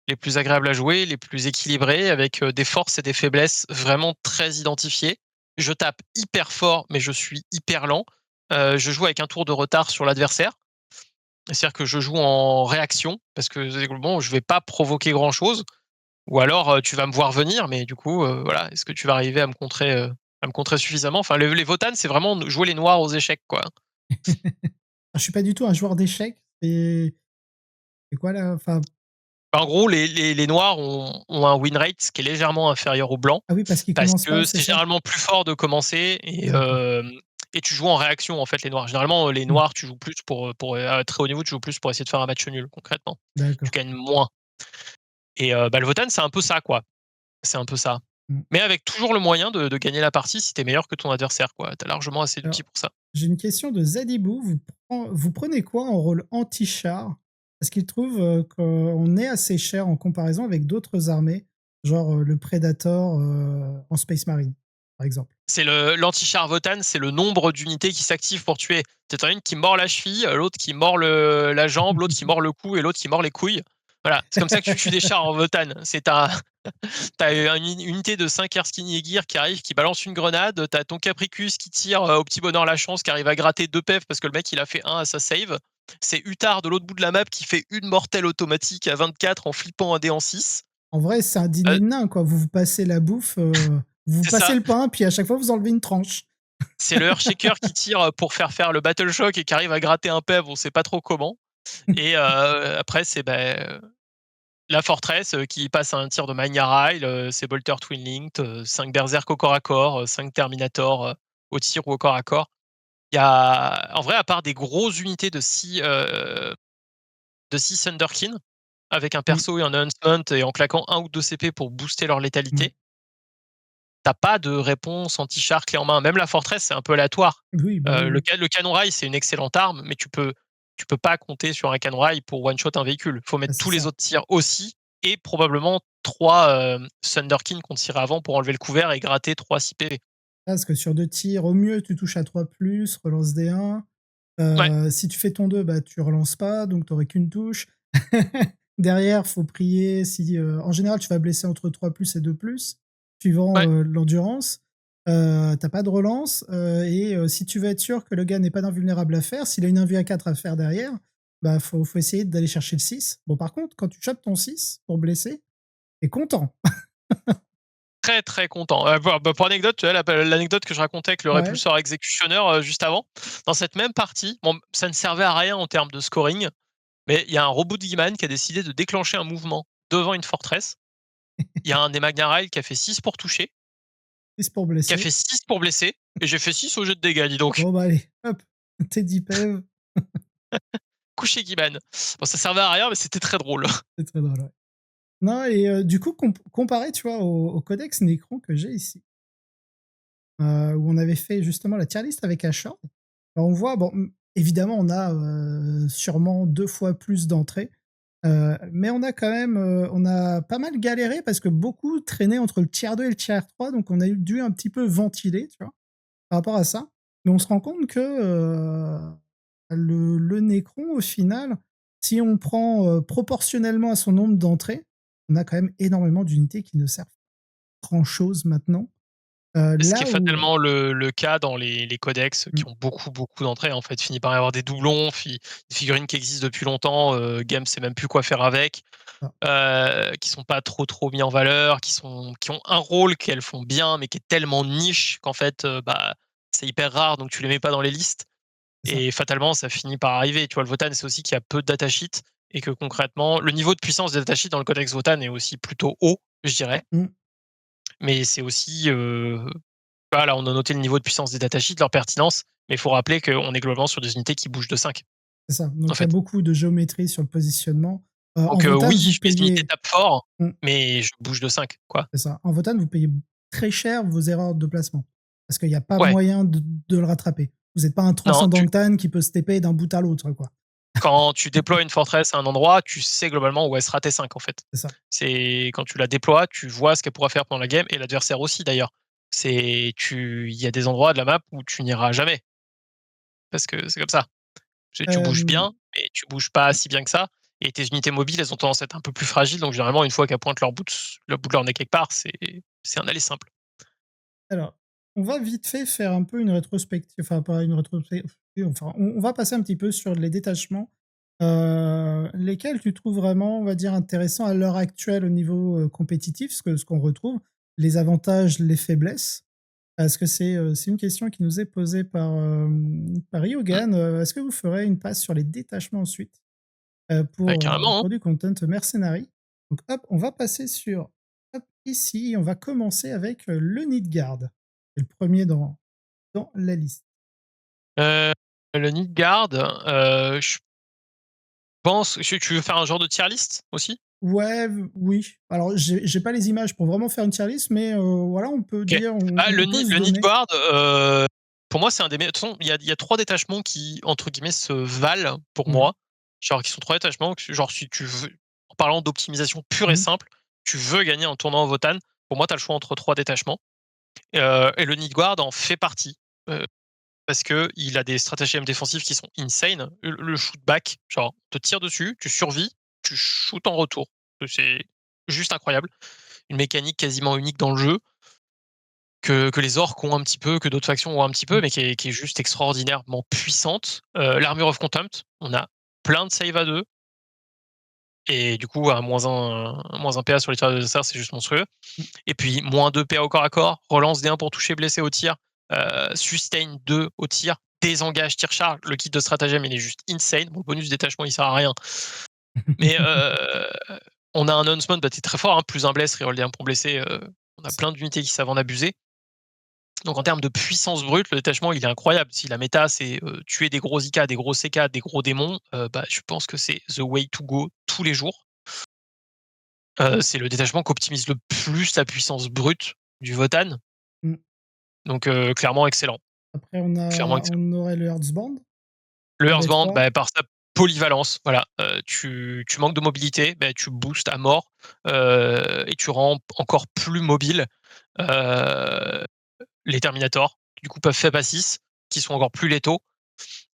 Les plus agréables à jouer, les plus équilibrés avec, des forces et des faiblesses vraiment très identifiées. Je tape hyper fort, mais je suis hyper lent. Je joue avec un tour de retard sur l'adversaire. C'est-à-dire que je joue en réaction parce que bon, je vais pas provoquer grand chose ou alors, tu vas me voir venir, mais du coup, voilà, est-ce que tu vas arriver à me contrer suffisamment? Enfin, les Votann, c'est vraiment jouer les noirs aux échecs, quoi. je suis pas du tout un joueur d'échecs et c'est quoi là? Enfin, En gros, les noirs ont un win rate qui est légèrement inférieur aux blancs, ah oui, parce qu'ils parce commencent pas, que c'est c'est ça? généralement plus fort de commencer D'accord. et tu joues en réaction, en fait, les noirs. Généralement, les Mmh, noirs, tu joues plus à très haut niveau, tu joues plus pour essayer de faire un match nul, concrètement. Tu d'accord. gagnes moins et bah, le Votann, c'est un peu ça, quoi. C'est un peu ça. Mmh. Mais avec toujours le moyen de gagner la partie si tu es meilleur que ton adversaire, quoi. Tu as largement assez d'outils Alors, pour ça. j'ai une question de Zadibou. Vous prenez quoi en rôle anti-char? Parce qu'il trouve, qu'on est assez cher en comparaison avec d'autres armées, genre, le Predator, en Space Marine, par exemple. C'est l'anti-char Votann, c'est le nombre d'unités qui s'activent pour tuer. Tu as une qui mord la cheville, l'autre qui mord la jambe, l'autre qui mord le cou et l'autre qui mord les couilles. Voilà, c'est comme ça que tu tues des chars en Votann. T'as une unité de 5 Erskine Yeager qui arrive, qui balance une grenade. T'as ton Capricus qui tire au petit bonheur la chance, qui arrive à gratter 2 PEV parce que le mec il a fait 1 à sa save. C'est Utard de l'autre bout de la map qui fait une mortelle automatique à 24 en flippant un dé en 6. En vrai, c'est un dîner Euh, de nains, quoi. Vous vous passez la bouffe, vous vous c'est passez ça. le pain, puis à chaque fois, vous enlevez une tranche. C'est le Earthshaker qui tire pour faire le Battle Shock et qui arrive à gratter un PEV, on sait pas trop comment. Et après, c'est la Fortress qui passe à un tir de Magna c'est Bolter Twin Linked, 5 Berserk au corps à corps, 5 Terminator au tir ou au corps à corps. Il y a, en vrai, à part des grosses unités de 6 Thunderkin, avec un Oui, perso et un Huntsman et en claquant 1 ou 2 CP pour booster leur mmh. létalité, t'as pas de réponse anti-char clé en main. Même la Fortress, c'est un peu aléatoire. Oui, bah, oui, oui. Le canon rail, c'est une excellente arme, mais tu peux pas compter sur un canon rail pour one shot un véhicule. Faut Bah, mettre c'est tous les ça. autres tirs aussi et probablement 3 Thunderkin qu'on tire avant pour enlever le couvert et gratter 3 6 PV. Parce que sur 2 tirs, au mieux, tu touches à 3+, relance D1. Ouais, Si tu fais ton 2, bah, tu relances pas, donc tu aurais qu'une touche. Derrière, faut prier si, en général, tu vas blesser entre 3+ et 2+, suivant, ouais, l'endurance. Tu pas de relance, et si tu veux être sûr que le gars n'ait pas d'invulnérable à faire, s'il a une 1v4 à faire derrière, bah, faut essayer d'aller chercher le 6. Bon, par contre, quand tu chopes ton 6 pour blesser, tu content. Très, très content. Pour anecdote, tu vois, l'anecdote que je racontais avec le Ouais. répulseur exécutionneur juste avant, dans cette même partie, bon, ça ne servait à rien en termes de scoring, mais il y a un robot de Guiman qui a décidé de déclencher un mouvement devant une forteresse. Il y a un des Magna qui a fait 6 pour toucher, 6 pour qui a blesser. fait 6 pour blesser, et j'ai fait 6 au jet de dégâts, dis donc. Bon, bah, allez, hop, t'es 10 PV. Couché Guiman. Bon, ça servait à rien, mais c'était très drôle. C'est très drôle, ouais. Non et du coup, comparé, tu vois, au codex Necron que j'ai ici, où on avait fait justement la tier list avec Ashord, bah, on voit, bon, évidemment, on a, sûrement 2 fois plus d'entrées, mais on a quand même, on a pas mal galéré parce que beaucoup traînaient entre le tier 2 et le tier 3, donc on a dû un petit peu ventiler, tu vois, par rapport à ça. Mais on se rend compte que, le Necron, au final, si on prend, proportionnellement à son nombre d'entrées, on a quand même énormément d'unités qui ne servent pas grand-chose maintenant. Ce qui est Là où fatalement le cas dans les codex mmh, qui ont beaucoup, beaucoup d'entrées, en fait. Finit par y avoir des doublons, des figurines qui existent depuis longtemps, Game sait même plus quoi faire avec, ah, qui sont pas trop, trop mis en valeur, qui ont un rôle qu'elles font bien, mais qui est tellement niche qu'en fait, bah, c'est hyper rare, donc tu les mets pas dans les listes c'est ça. et fatalement, ça finit par arriver. Tu vois, le Votan, c'est aussi qu'il y a peu de datasheets et que concrètement, le niveau de puissance des datasheets dans le codex Votan est aussi plutôt haut, je dirais, Mmh, mais c'est aussi, voilà, on a noté le niveau de puissance des datasheets, leur pertinence, mais il faut rappeler qu'on est globalement sur des unités qui bougent de 5, c'est ça. en Donc il y a fait. beaucoup de géométrie sur le positionnement. En Donc Votan, vous oui, mes unités payez tapent fort, mmh, mais je bouge de 5, quoi. c'est ça. En Votan, vous payez très cher vos erreurs de placement parce qu'il y a pas Ouais, moyen de le rattraper. Vous êtes pas un non, transcendant Octane qui peut se TP d'un bout à l'autre, quoi. quand tu déploies une forteresse à un endroit, tu sais globalement où elle sera T5, en fait. C'est ça. C'est quand tu la déploies, tu vois ce qu'elle pourra faire pendant la game et l'adversaire aussi, d'ailleurs. Il y a des endroits de la map où tu n'iras jamais parce que c'est comme ça. Tu bouges Hem, bien, mais tu bouges pas si bien que ça. Et tes unités mobiles, elles ont tendance à être un peu plus fragiles. Donc, généralement, une fois qu'elles pointent le bout de leur nez quelque part, c'est un aller simple. alors, on va vite fait faire un peu une rétrospective, enfin pas une rétrospective, enfin on va passer un petit peu sur les détachements, lesquels tu trouves vraiment, on va dire, intéressants à l'heure actuelle au niveau, compétitif, ce qu'on retrouve, les avantages, les faiblesses? Parce que c'est une question qui nous est posée par, par Mmh. Yogan, est-ce que vous ferez une passe sur les détachements ensuite, Ouais, carrément, hein. pour du content mercenary? Donc hop, on va passer sur, hop, ici, on va commencer avec, le Nidgard. C'est le premier dans la liste. Heu, le Nilfgaard, je pense tu veux faire un genre de tier list aussi? Ouais, oui. Alors j'ai pas les images pour vraiment faire une tier list, mais voilà, on peut OK. dire, Ah, on peut se le donner. Nilfgaard, pour moi, c'est un des meilleurs. De toute façon, il y a 3 détachements qui, entre guillemets, «se valent» pour Ouais. moi. Genre, qui sont 3 détachements genre, si tu veux, en parlant d'optimisation pure et Mmh. simple, tu veux gagner un tournoi en Votan, pour moi, tu as le choix entre 3 détachements. Et le Nilfgaard en fait partie, heu, parce qu'il a des stratagèmes défensifs qui sont insane. Le shoot back, genre, on te tire dessus, tu survis, tu shootes en retour. C'est juste incroyable. Une mécanique quasiment unique dans le jeu, que les orques ont un petit peu, que d'autres factions ont un petit peu, Mmh. mais qui est juste extraordinairement puissante. L'Armure of Contempt, on a plein de save à 2 et du coup, un -1 PA sur les tirs d'adversaire, c'est juste monstrueux. Mmh. Et puis, -2 PA au corps à corps, relance D1 pour toucher blessé au tir, sustain 2 au tir, désengage tir charge. Le kit de stratagème, il est juste insane. Bon, le bonus détachement, il sert à rien. Mais on a un Huntsman, bah, tu très fort, hein, plus un bless, reroll D1 pour blessé. On a plein d'unités qui savent en abuser. Donc en termes de puissance brute, le détachement, il est incroyable. Si la méta, c'est tuer des gros IK, des gros CK, des gros démons, bah, je pense que c'est the way to go tous les jours. C'est le détachement qui optimise le plus la puissance brute du Votan. Mmh. Donc clairement excellent, Après clairement excellent. on aurait le Heartsband Le en Earthbound, V3. bah, par sa polyvalence, voilà, tu manques de mobilité, bah, tu boostes à mort, et tu rends encore plus mobile, heu, les Terminators, qui du coup peuvent FAP à 6, qui sont encore plus létaux.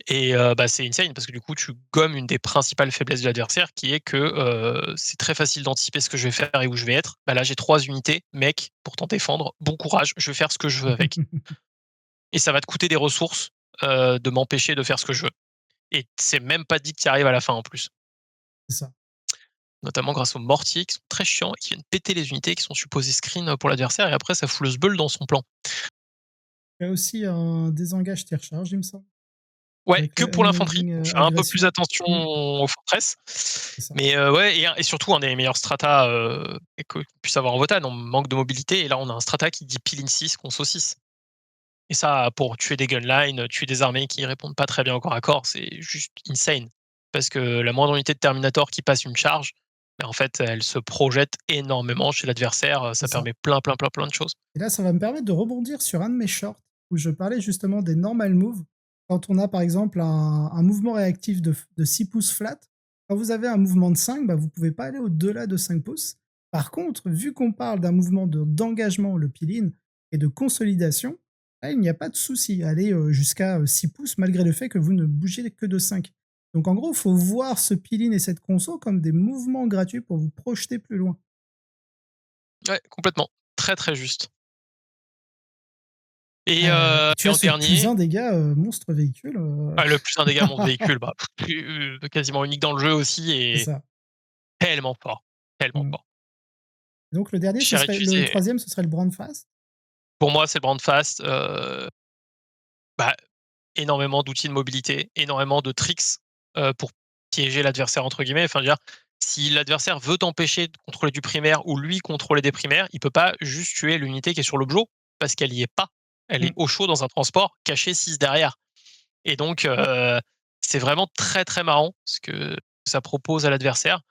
Et bah, c'est insane parce que du coup, tu gommes une des principales faiblesses de l'adversaire qui est que, c'est très facile d'anticiper ce que je vais faire et où je vais être. Bah, là, j'ai 3 unités, mec, pour t'en défendre, bon courage, je vais faire ce que je veux avec. Et ça va te coûter des ressources, de m'empêcher de faire ce que je veux. et c'est même pas dit que tu arrives à la fin en plus. C'est ça. Notamment grâce aux mortiers qui sont très chiants et qui viennent péter les unités qui sont supposées screen pour l'adversaire et après ça fout le sbeul dans son plan. Il y a aussi un désengage tir charge, il me semble, Ouais, avec que le pour l'infanterie. unwaving Je fais un peu plus agression. attention Mmh, aux fortress. c'est ça. Mais ouais, et surtout un des meilleurs strata qu'on puisse avoir en Votan. On manque de mobilité et là on a un strata qui dit pile in 6 qu'on saucisse. Et ça, pour tuer des gunlines, tuer des armées qui répondent pas très bien au corps à corps, c'est juste insane. Parce que la moindre unité de Terminator qui passe une charge, ben, en fait, elle se projette énormément chez l'adversaire. C'est Ça ça. permet plein, plein, plein, plein de choses. Et là, ça va me permettre de rebondir sur un de mes shorts où je parlais justement des normal moves. Quand on a par exemple un mouvement réactif de 6 pouces flat, quand vous avez un mouvement de 5, bah, vous ne pouvez pas aller au-delà de 5 pouces. Par contre, vu qu'on parle d'un mouvement d'engagement, le peel-in, et de consolidation, là, il n'y a pas de souci à aller jusqu'à 6 pouces malgré le fait que vous ne bougez que de 5. Donc en gros, il faut voir ce peel-in et cette conso comme des mouvements gratuits pour vous projeter plus loin. Ouais, complètement. Très, très juste. Et Tu as en ce plus dernier, 1 dégâts monstre véhicule. le plus un dégât mon véhicule, bah, quasiment unique dans le jeu aussi C'est et ça. tellement fort, tellement Mmh. fort. Donc le dernier, ce Cher serait le utilisé. troisième, ce serait le Brandfast. Pour moi, c'est le Brandfast. Bah, énormément d'outils de mobilité, énormément de tricks pour piéger l'adversaire entre guillemets. Enfin, je veux dire, si l'adversaire veut t'empêcher de contrôler du primaire ou lui contrôler des primaires, il peut pas juste tuer l'unité qui est sur l'objet parce qu'elle y est pas. Elle est Mmh. au chaud dans un transport, caché 6 derrière. Et donc, c'est vraiment très très marrant ce que ça propose à l'adversaire.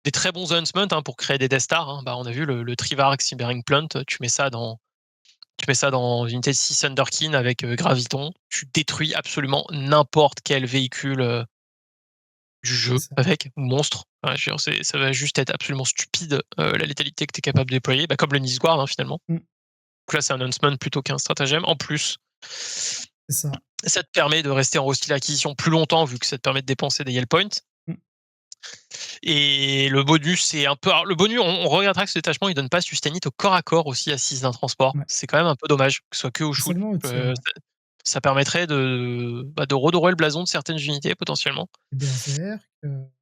Des très bons huntsmen hein, pour créer des Death Star. Hein. Bah, on a vu le Trivarch Simmering Plant, tu mets ça dans une unité de 6 Underkin avec Graviton, tu détruis absolument n'importe quel véhicule du C'est jeu ça. avec, ou monstre. Ouais, je veux dire, ça va juste être absolument stupide la létalité que tu es capable de déployer, bah, comme le Nisguard hein, finalement. Mmh. Donc là, c'est un huntsman plutôt qu'un stratagème. En plus, C'est ça. ça te permet de rester en hostile acquisition plus longtemps vu que ça te permet de dépenser des Yell Points. Mmh. Et le bonus, c'est un peu. Alors, le bonus, on regrettera que ce détachement il donne pas Sustainite au corps à corps aussi assise d'un transport. Ouais. C'est quand même un peu dommage que ce soit que au C'est shoot. seulement au tir, ouais. Ça permettrait de redorer le blason de certaines unités potentiellement. Et Berserk,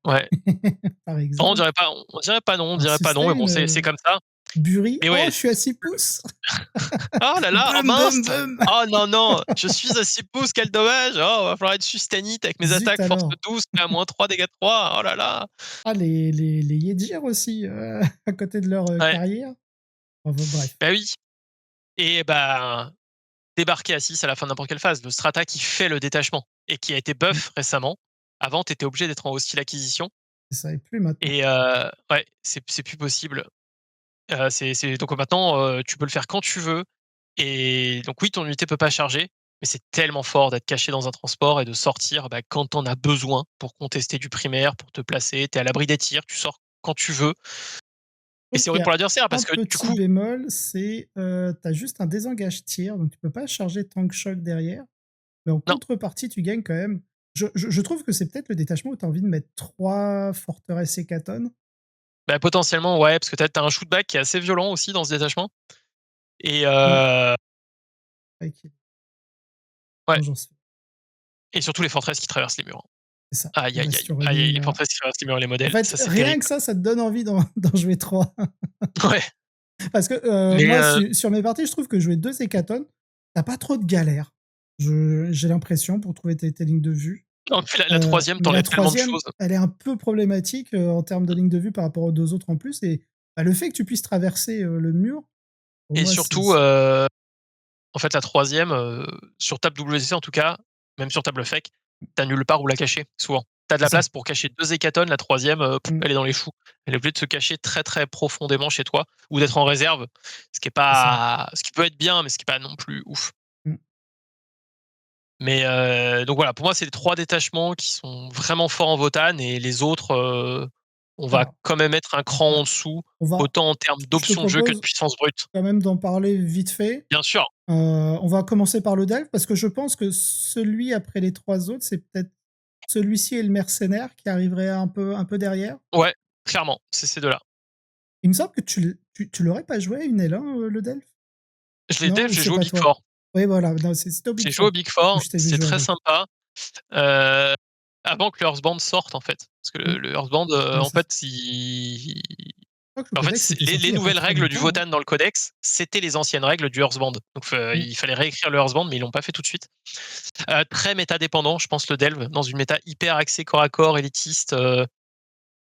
Ouais. par Non, exemple. on dirait pas non, on Un dirait pas non, mais sustain, bon, c'est comme ça. Bury. Mais Oh, ouais. je suis à 6 pouces. Oh là là, oh Bum, mince! bum, bum. Oh non, non, je suis à 6 pouces, quel dommage! Oh, va falloir être sustainite avec mes Zut attaques force alors. 12, mais à -3 dégâts de 3. Oh là là! Ah, les Yedjir aussi, à côté de leur Ouais, carrière. Enfin, bref. bah oui. Et bah, débarquer à 6 à la fin de n'importe quelle phase. Le strata qui fait le détachement et qui a été Mmh. buff récemment. Avant, tu étais obligé d'être en hostile acquisition C'est ça et plus maintenant. et ouais, c'est plus possible. C'est donc maintenant, tu peux le faire quand tu veux et donc oui, ton unité peut pas charger, mais c'est tellement fort d'être caché dans un transport et de sortir, bah, quand tu en as besoin pour contester du primaire, pour te placer. Tu es à l'abri des tirs, tu sors quand tu veux et Sauf c'est qu'il y horrible a pour l'adversaire un parce que du petit coup bémol, c'est, tu as juste un désengage tir, donc tu peux pas charger Tank Shock derrière. Mais en non, contrepartie, tu gagnes quand même. Je trouve que c'est peut-être le détachement où tu as envie de mettre 3 forteresses hécatones. bah, potentiellement ouais, parce que tu as un shootback qui est assez violent aussi dans ce détachement et Mmh. OK. ouais Non, j'en suis et surtout les forteresses qui traversent les murs. c'est ça. Aïe, Le aïe, aïe, Bastion aïe, aïe, Running, les forteresses qui traversent les murs et les en modèles, fait, ça c'est rien terrible. que ça te donne envie d'en jouer 3. Ouais, Parce que, mais moi, sur mes parties, je trouve que jouer 2 hécatones, tu pas trop de galères. J'ai l'impression pour trouver tes lignes de vue. non, puis la 3e, tu Mais la enlèves tellement de troisième, choses elle est un peu problématique, en termes de ligne de vue par rapport aux 2 autres en plus et bah, le fait que tu puisses traverser, le mur, pour et moi, c'est surtout, en fait, la troisième, sur table WC en tout cas, même sur table fake, tu nulle part où la cacher, souvent. Tu as de c'est la ça. place pour cacher 2 hécatones, la troisième, Mmh, elle est dans les choux. Elle est obligée de se cacher très, très profondément chez toi ou d'être en réserve, c'est ça. ce qui peut être bien, mais ce qui est pas non plus ouf. Mmh. Mais donc voilà, pour moi, c'est les 3 détachements qui sont vraiment forts en Votan et les autres, on va Alors, quand même être un cran ouais, en dessous, on va autant en termes je te d'options de jeu que de propose puissance brute. quand même d'en parler vite fait. Bien sûr, On va commencer par le Delve parce que je pense que celui après les 3 autres, c'est peut-être celui-ci et le mercenaire qui arriverait un peu derrière. ouais, clairement, c'est ces 2 là. Il me semble que tu l'aurais pas joué à une L1, le Delve? Je l'ai Non? delve, Ou j'ai c'est joué au pas Big toi? Four. Oui, voilà, non, c'était au Big J'ai joué au Four Big où Four, je t'ai vu c'est jouer très avec. sympa. Heu avant que le Earthbound sorte, en fait. Parce que Mm. le Earthbound, Ouais, en c'est ça. fait, il Je crois que le en fait, codex était sorti les il y a pas nouvelles très règles du longtemps, hein. Votann dans le codex, c'était les anciennes règles du Earthbound. Donc, Mm. il fallait réécrire le Earthbound, mais ils l'ont pas fait tout de suite. Très méta-dépendant, je pense, le Delve, dans une méta hyper axée corps à corps, élitiste.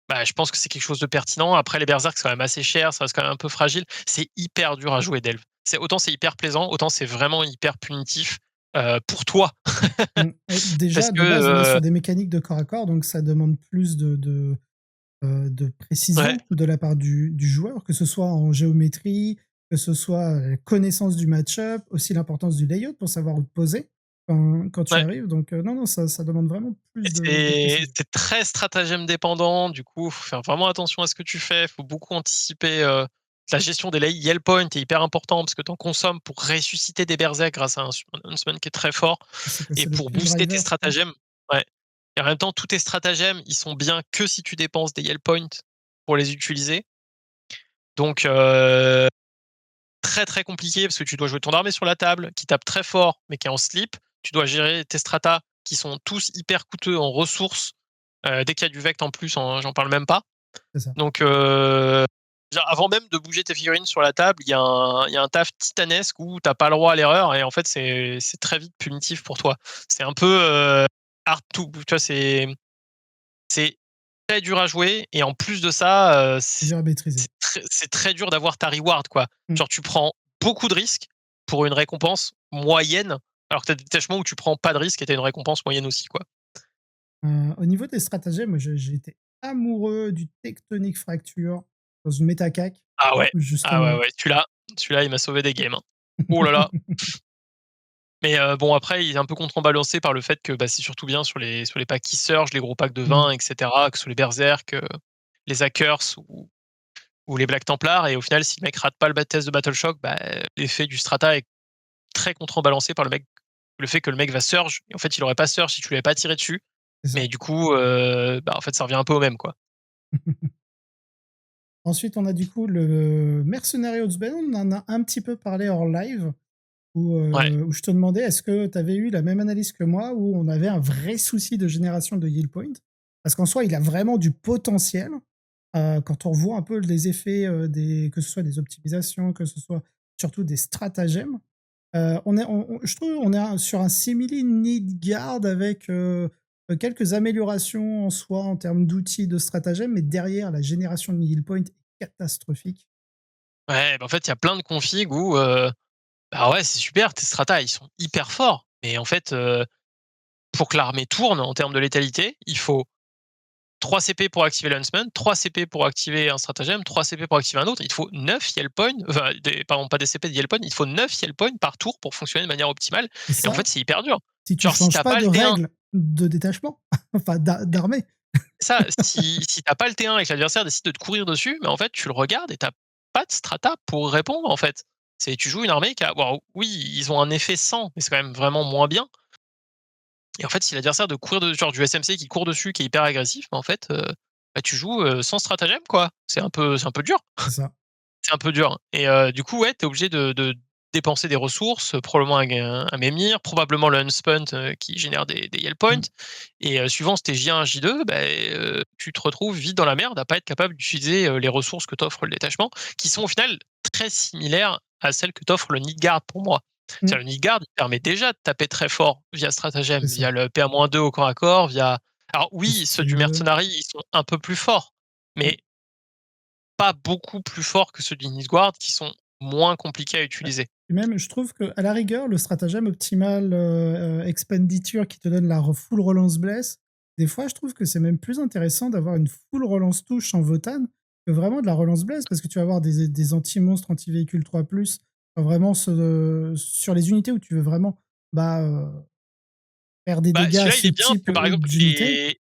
Bah, je pense que c'est quelque chose de pertinent. Après, les berserks, c'est quand même assez cher, ça reste quand même un peu fragile. C'est hyper dur à jouer Delve. Autant c'est hyper plaisant, autant c'est vraiment hyper punitif pour toi. Mm. Et Parce déjà, que, de base, on est sur des mécaniques de corps à corps, donc ça demande plus de ouais, précision de la part du joueur, que ce soit en géométrie, que ce soit connaissance du match-up, aussi l'importance du layout pour savoir où te poser quand tu ouais. arrives. Donc, non, non, ça demande vraiment plus de Et précision. c'est très stratagème dépendant, du coup, faut faire vraiment attention à ce que tu fais, faut beaucoup anticiper. La gestion des yell points est hyper important parce que tu en consommes pour ressusciter des berserks grâce à un summon qui est très fort C'est quoi? et C'est le pour Pile booster tes Driver, je crois. stratagèmes. Ouais. Et en même temps, tous tes stratagèmes, ils sont bien que si tu dépenses des yell points pour les utiliser. Donc, très très compliqué parce que tu dois jouer ton armée sur la table, qui tape très fort mais qui est en slip. Tu dois gérer tes stratas qui sont tous hyper coûteux en ressources. Dès qu'il y a du vect en plus, j'en parle même pas. C'est ça. Donc, avant même de bouger tes figurines sur la table, il y a un taf titanesque où t'as pas le droit à l'erreur et en fait c'est très vite punitif pour toi. C'est un peu hard to, tu vois, c'est très dur à jouer et en plus de ça, C'est dur à maîtriser. c'est très dur d'avoir ta reward, quoi. Mm. Genre tu prends beaucoup de risques pour une récompense moyenne, alors que tu as des détachements où tu prends pas de risques et tu as une récompense moyenne aussi, quoi. Au niveau des stratagèmes, moi, j'ai été amoureux du Tectonic Fracture dans une méta CAC, Ah ouais, ah ouais, justement. ouais, celui-là, il m'a sauvé des games, hein. Oh là là! Mais bon, après, il est un peu contrebalancé par le fait que, bah, c'est surtout bien sur les packs qui surgent, les gros packs de Mm. 20 et cetera, que ce soit les Berserk, les Hackers ou les Black Templars et au final, si le mec rate pas le test de Battle Shock, bah, l'effet du strata est très contrebalancé par le fait que le mec va surge et en fait, il aurait pas surge si tu lui avais pas tiré dessus. C'est ça. Mais du coup, bah, en fait, ça revient un peu au même, quoi. Ensuite, on a du coup le Mercenary Husband. On en a un petit peu parlé hors live, Ouais. où je te demandais est-ce que tu avais eu la même analyse que moi, où on avait un vrai souci de génération de yield point. Parce qu'en soi, il a vraiment du potentiel. Quand on revoit un peu les effets, que ce soit des optimisations, que ce soit surtout des stratagèmes, je trouve on est sur un simili Nidgard avec quelques améliorations en soi en termes d'outils de stratagèmes, mais derrière la génération de heal point est catastrophique. Ouais, bah, en fait, il y a plein de configs où, bah, ouais, c'est super, tes stratas, ils sont hyper forts. Mais en fait, pour que l'armée tourne en termes de létalité, il faut 3 CP pour activer l'Huntsman, 3 CP pour activer un stratagème, 3 CP pour activer un autre. Il te faut 9 Yell Points, enfin, pardon, pas des CP de Yell Points, il te faut 9 Yell Points par tour pour fonctionner de manière optimale. Et Et en fait, ça, c'est hyper dur. si tu Genre, si changes t'as pas pas de le T1, règles de détachement, enfin d'armée. ça, si t'as pas le T1 et que l'adversaire décide de te courir dessus, mais en fait, tu le regardes et t'as pas de strata pour répondre, en fait. Tu joues une armée qui a, bon, oui, ils ont un effet 100, mais c'est quand même vraiment moins bien. Et en fait, si l'adversaire de courir de genre du SMC qui court dessus, qui est hyper agressif, bah, en fait, bah, tu joues, sans stratagème, quoi. C'est un peu dur. C'est ça. C'est un peu dur et du coup, ouais, tu es obligé de dépenser des ressources, probablement un Memnir, probablement le Unspent, qui génère des Yell Points Mmh. et suivant si tu es J1, J2, bah, tu te retrouves vite dans la merde à pas être capable d'utiliser, les ressources que t'offre le détachement, qui sont au final très similaires à celles que t'offre le Nilfgaard pour moi. Mmh. C'est-à-dire le Nilfgaard, il permet déjà de taper très fort via C'est stratagème, ça. via le PA-2 au corps à corps, via alors Le oui, ceux du style, Mercenary, ils sont un peu plus forts, mmh. mais pas beaucoup plus forts que ceux du Nilfgaard qui sont moins compliqués à Ouais. utiliser. Et même, je trouve qu'à la rigueur, le stratagème optimal, expenditure qui te donne la full relance bless, des fois, je trouve que c'est même plus intéressant d'avoir une full relance touche en Votann que vraiment de la relance bless parce que tu vas avoir des anti-monstres, anti-véhicules 3+, vraiment sur les unités où tu veux vraiment, bah, faire des Bah, dégâts à celui-là, ce il est bien parce type, que, par exemple, d'unité.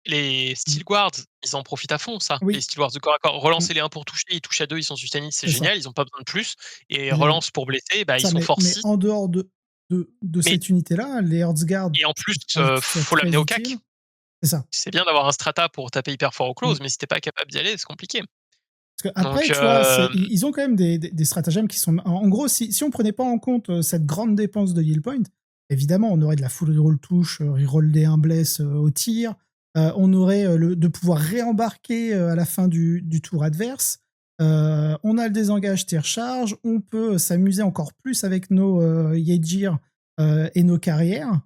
les Mmh. Steel Guards, ils en profitent à fond, ça. Les Oui, Steel Guards de corps à corps. mmh, Relancer les 1 pour toucher, ils touchent à 2, ils sont sustainés, c'est c'est ça. génial, ils ont pas besoin de plus et J'ai relance pour blesser, bah, ils ça, sont force mais 6 en dehors de mais cette unité-là, les Heartsguard, et en je plus, trouve pas que ce soit faut très l'amener au utile. CAC. C'est ça. C'est bien d'avoir un strata pour taper hyper fort au Mmh. close, mais si tu es pas capable d'y aller, c'est compliqué. Parce Donc qu'après, tu vois, ils ont quand même des stratagèmes qui sont. En gros, si on prenait pas en compte cette grande dépense de heal point, Évidemment, on aurait de la full reroll touche, reroll des 1 bless, au tir. On aurait, le de pouvoir réembarquer, à la fin du tour adverse. On a le désengage tir-charge. On peut s'amuser encore plus avec nos, Yaegir, et nos carrières,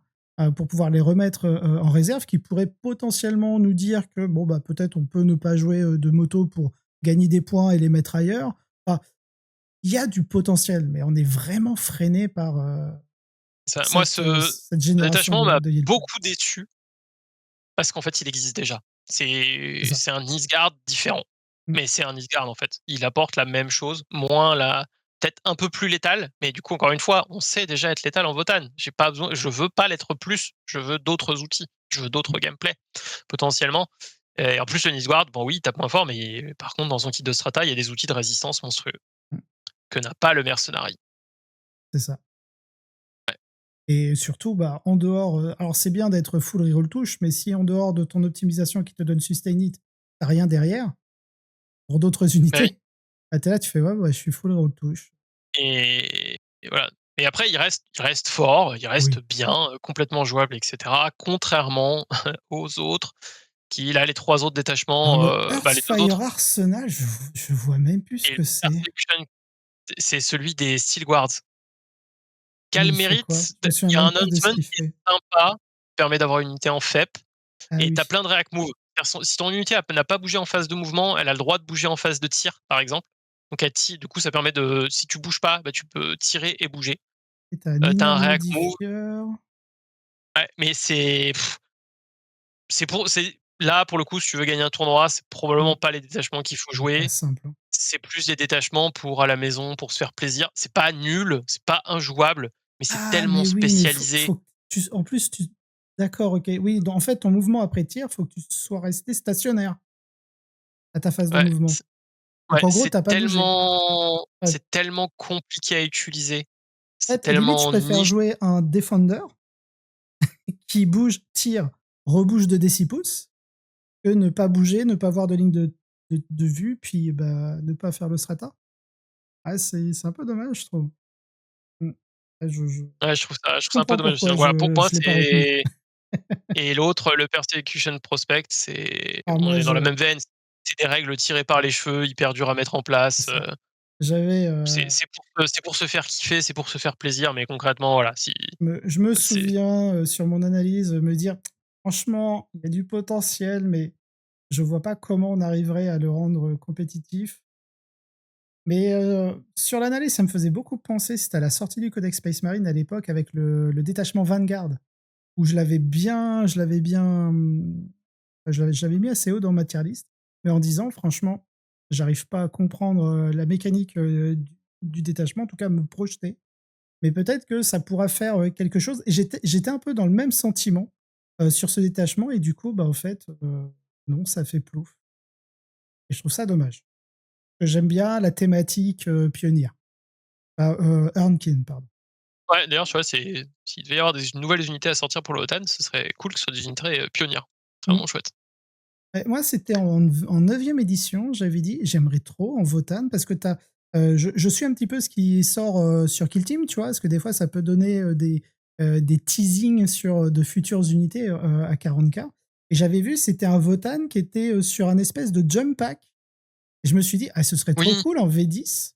pour pouvoir les remettre, en réserve, qui pourrait potentiellement nous dire que, bon, bah, peut-être on peut ne pas jouer, de moto pour gagner des points et les mettre ailleurs. Enfin, il y a du potentiel, mais on est vraiment freiné par, Moi, cette ce génération détachement m'a de Yellow. beaucoup déçu parce qu'en fait, il existe déjà. C'est ça. C'est un Nilfgaard différent, Mmh. mais c'est un Nilfgaard, en fait. Il apporte la même chose, moins la peut-être un peu plus létal, mais du coup, encore une fois, on sait déjà être létal en Votann. Je veux pas l'être plus, je veux d'autres outils, je veux Mmh. d'autres gameplay, potentiellement. Et en plus, le Nilfgaard, bon oui, il tape moins fort, mais par contre, dans son kit de strata, il y a des outils de résistance monstrueux Mmh. que n'a pas le mercenary. C'est ça. Et surtout, bah, en dehors, alors c'est bien d'être full reroll touche, mais si en dehors de ton optimisation qui te donne sustain it, tu rien derrière, pour d'autres Bah oui. unités, bah, tu là, tu fais: «Ouais, ouais, je suis full reroll touche». Et voilà. Et après, il reste fort, il reste Oui. bien, complètement jouable, et cetera. Contrairement aux autres qui là, les 3 autres Alors détachements, le les 2 autres Earthfire Arsenal, je vois même plus ce et le que c'est. Persecution, c'est celui des Steel Guards. Qui a le Il fait quoi? mérite Je me souviens il y a même un pas de ce huntsman qu'il qui est fait. sympa, qui permet d'avoir une unité en FEP Ah et tu as oui. plein de react moves. Si ton unité n'a pas bougé en phase de mouvement, elle a le droit de bouger en phase de tir, par exemple. Donc elle ti du coup, ça permet de si tu bouges pas, bah, tu peux tirer et bouger. Et tu as Tu as Nina un react move, Modifier. ouais, mais c'est là, pour le coup, si tu veux gagner un tournoi, c'est Mmh. probablement pas les détachements qu'il faut C'est pas jouer. simple, hein. C'est plus des détachements pour à la maison, pour se faire plaisir. C'est pas nul, c'est pas injouable, mais c'est Ah tellement mais oui, mais faut spécialisé. faut que tu en plus tu d'accord, OK. Oui, donc en fait, ton mouvement après tir, faut que tu sois resté stationnaire à ta phase de Ouais, mouvement. Donc ouais, en gros, tu pas bougé. Ouais. c'est tellement compliqué à utiliser. En C'est fait, limite, je tellement préfère niche. jouer un Defender qui bouge, tire, rebouge de des 6 pouces, que ne pas bouger, ne pas avoir de ligne de vue, puis, bah, ne pas faire le strata. Ah, c'est un peu dommage, je trouve. Mmh. Ah, Ouais, je je trouve ça un peu comprends dommage aussi. pourquoi Donc voilà, pour moi, je l'ai pas retenu. c'est et l'autre, le Persecution Prospect, c'est Alors on moi, est dans la même veine. C'est des règles tirées par les cheveux, hyper dures à mettre en c'est place, ça. J'avais, c'est pour se faire kiffer, c'est pour se faire plaisir, mais concrètement, voilà, si je me c'est souviens, sur mon analyse, me dire: «Franchement, il y a du potentiel, mais je vois pas comment on arriverait à le rendre, compétitif». Mais, sur l'analyse, ça me faisait beaucoup penser, c'était à la sortie du Codex Space Marine à l'époque avec le détachement Vanguard, où je l'avais mis assez haut dans ma tier list, mais en disant: «Franchement, j'arrive pas à comprendre, la mécanique, du détachement, en tout cas me projeter». Mais peut-être que ça pourra faire, quelque chose et j'étais un peu dans le même sentiment, sur ce détachement et du coup, bah, en fait, non, ça fait plouf et je trouve ça dommage. J'aime bien la thématique, pionnière. Urnkin, pardon. ouais, d'ailleurs, tu vois, s'il devait y avoir des nouvelles unités à sortir pour le OTAN, ce serait cool que ce soit des unités, pionnières. C'est Mmh. vraiment chouette. Moi, c'était en 9e édition, j'avais dit: «J'aimerais trop en Votann» parce que t'as, je suis un petit peu ce qui sort, sur Kill Team, tu vois? Parce que des fois, ça peut donner, des teasings sur, de futures unités, à 40K et j'avais vu, c'était un Votann qui était, sur un espèce de jump pack et je me suis dit: «Ah, ce serait trop Oui, cool en V10,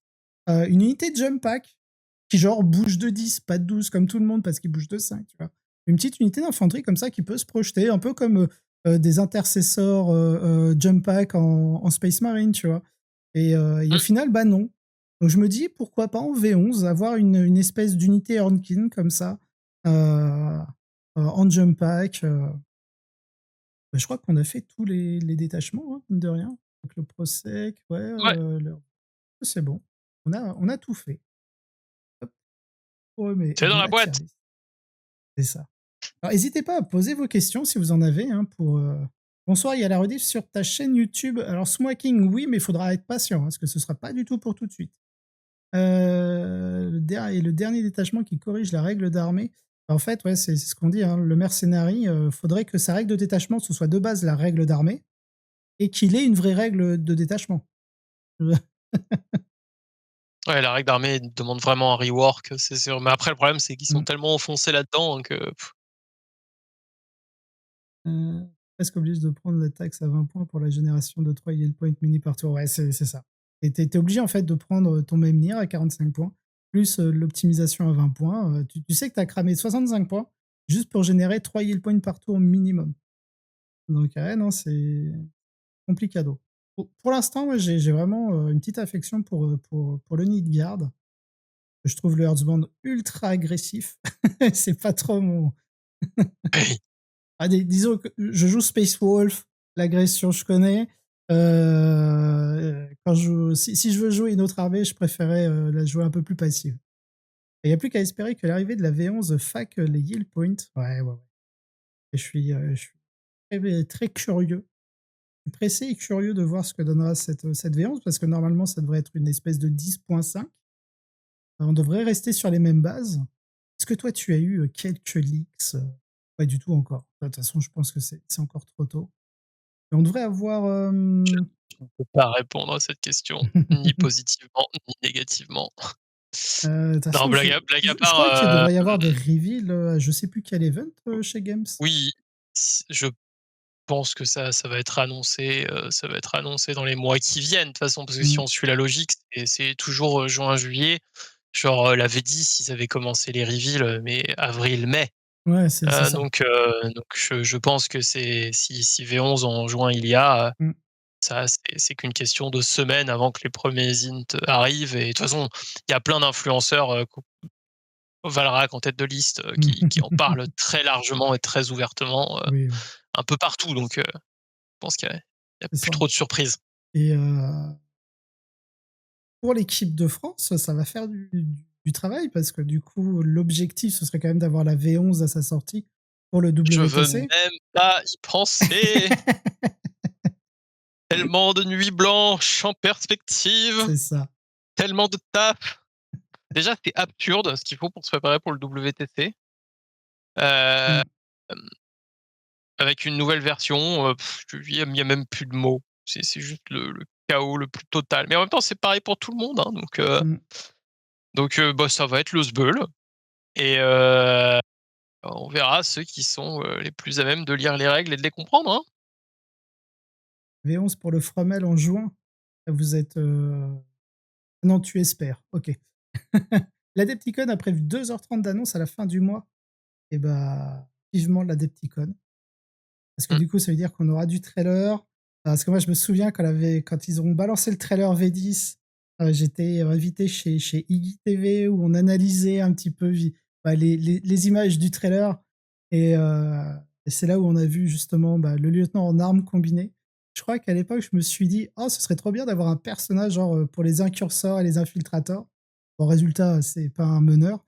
une unité de jump pack qui genre bouge de 10, pas de 12 comme tout le monde parce qu'il bouge de 5, tu vois? Une petite unité d'infanterie comme ça qui peut se projeter un peu comme, des intercessors, jump pack en Space Marine, tu vois? Et au mmh, final, bah, non. Donc je me dis: «Pourquoi pas en V11 avoir une espèce d'unité Hornkin comme ça, en jump pack», bah, je crois qu'on a fait tous les détachements, hein, mine de rien. Donc le Prosec, ouais, ouais, le c'est bon. On a tout fait. Hop, pour c'est dans la ma tier boîte. list. C'est ça. Alors hésitez pas à poser vos questions si vous en avez, hein, pour, bonsoir, il y a la rediff sur ta chaîne YouTube. Alors Smoking, oui, mais il faudra être patient, hein, parce que ce sera pas du tout pour tout de suite. Le dernier détachement qui corrige la règle d'armée. En fait, ouais, c'est ce qu'on dit, hein, le mercenary, faudrait que sa règle de détachement, ce soit de base la règle d'armée et qu'il ait une vraie règle de détachement. Ouais, la règle d'armée demande vraiment un rework, c'est sûr. Mais après, le problème, c'est qu'ils sont Mm. tellement enfoncés là-dedans que Presque obligé de prendre la taxe à 20 points pour la génération de 3 yield points mini par tour. Ouais, c'est ça. Et t'es obligé en fait de prendre ton Memnir à 45 points, plus l'optimisation à 20 points. Tu sais que t'as cramé 65 points juste pour générer 3 yield points par tour minimum. Donc ouais, non, c'est complicado. Pour l'instant, moi, j'ai vraiment une petite affection pour le Nidgard. Je trouve le Heartsband ultra agressif. C'est pas trop mon. Ah, disons que je joue Space Wolf, l'agression je connais. Si je veux jouer une autre armée, je préférais la jouer un peu plus passive. Il n'y a plus qu'à espérer que l'arrivée de la V11 fac les yield points. Ouais, ouais, ouais. Et je suis très, très curieux. Je suis pressé et curieux de voir ce que donnera cette V11 parce que normalement, ça devrait être une espèce de 10.5. On devrait rester sur les mêmes bases. Est-ce que toi, tu as eu quelques leaks? Pas du tout encore. De toute façon, je pense que c'est encore trop tôt. Et on devrait avoir. je ne peux pas répondre à cette question, ni positivement, ni négativement. De toute Non, façon, blague à je crois qu'il part, devrait y avoir des reveals. Je sais plus quel event chez Games. oui, je pense que ça va être annoncé, dans les mois qui viennent, de toute façon, parce que si Mm. on suit la logique, c'est toujours, juin, juillet. Genre, la V10, ils avaient commencé les reveals, mais avril-mai. Ouais, c'est ça. Donc je pense que si V11 en juin il y a, Mm. ça c'est qu'une question de semaines avant que les premiers int arrivent et de toute façon, il y a plein d'influenceurs, Valrac en tête de liste, qui en parlent très largement et très ouvertement, Oui, oui, un peu partout donc je pense qu'il y a c'est plus ça. trop de surprises. Et pour l'équipe de France, ça va faire du travail parce que du coup, l'objectif, ce serait quand même d'avoir la V11 à sa sortie pour le Je veux WTC. même pas y penser! Tellement de nuits blanches en perspective, C'est ça. tellement de taf. Déjà, c'est absurde ce qu'il faut pour se préparer pour le WTC. Heu, Mm. avec une nouvelle version, il y a même plus de mots. C'est juste le chaos le plus total. Mais en même temps, c'est pareil pour tout le monde, hein, Mm. bah, ça va être le sbeul et on verra ceux qui sont, les plus à même de lire les règles et de les comprendre, hein. V11 pour le Fromel en juin. Vous êtes. Non, tu espères. Ok. L'Adepticon a prévu 2h30 d'annonce à la fin du mois. Et bah, vivement l'Adepticon. Parce que Mmh. du coup, ça veut dire qu'on aura du trailer. Parce que moi, je me souviens quand ils ont balancé le trailer V10, j'étais invité chez Iggy TV où on analysait un petit peu les images du trailer. Et, c'est là où on a vu justement le lieutenant en armes combinées. Je crois qu'à l'époque, je me suis dit, oh, ce serait trop bien d'avoir un personnage genre pour les incursors et les infiltrators. Bon, résultat, c'est pas un meneur.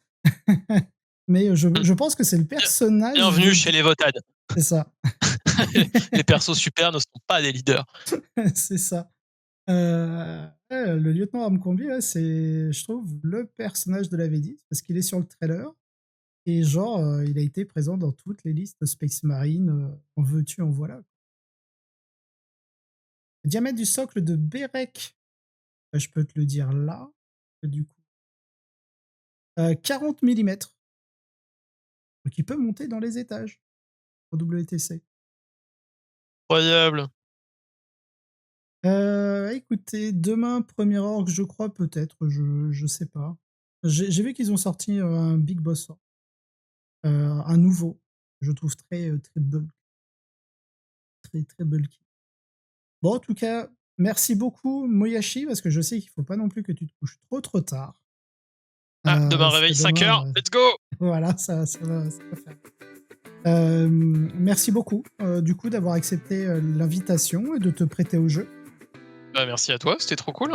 Mais Mmh. je pense que c'est le Bien personnage bienvenue V10. chez les Votad. C'est ça. Les persos super ne sont pas des leaders. C'est ça. Ouais, le lieutenant Armcombi, ouais, c'est, je trouve, le personnage de la V10 parce qu'il est sur le trailer et genre, il a été présent dans toutes les listes Space Marine, en veux-tu, en voilà. Le diamètre du socle de Bérec, je peux te le dire là, du coup, 40 millimètres. Donc il peut monter dans les étages au WTC. Incroyable. Écoutez, demain, premier orgue, je crois peut-être, je sais pas. J'ai vu qu'ils ont sorti un Big Boss, un nouveau, je trouve très bulky, très bulky. Bon, en tout cas, merci beaucoup Moyashi, parce que je sais qu'il faut pas non plus que tu te couches trop tard. Ah, demain Parce que réveil 5 heures. demain, Let's go! voilà, ça va faire. Merci beaucoup, du coup, d'avoir accepté l'invitation et de te prêter au jeu. Bah, merci à toi, c'était trop cool.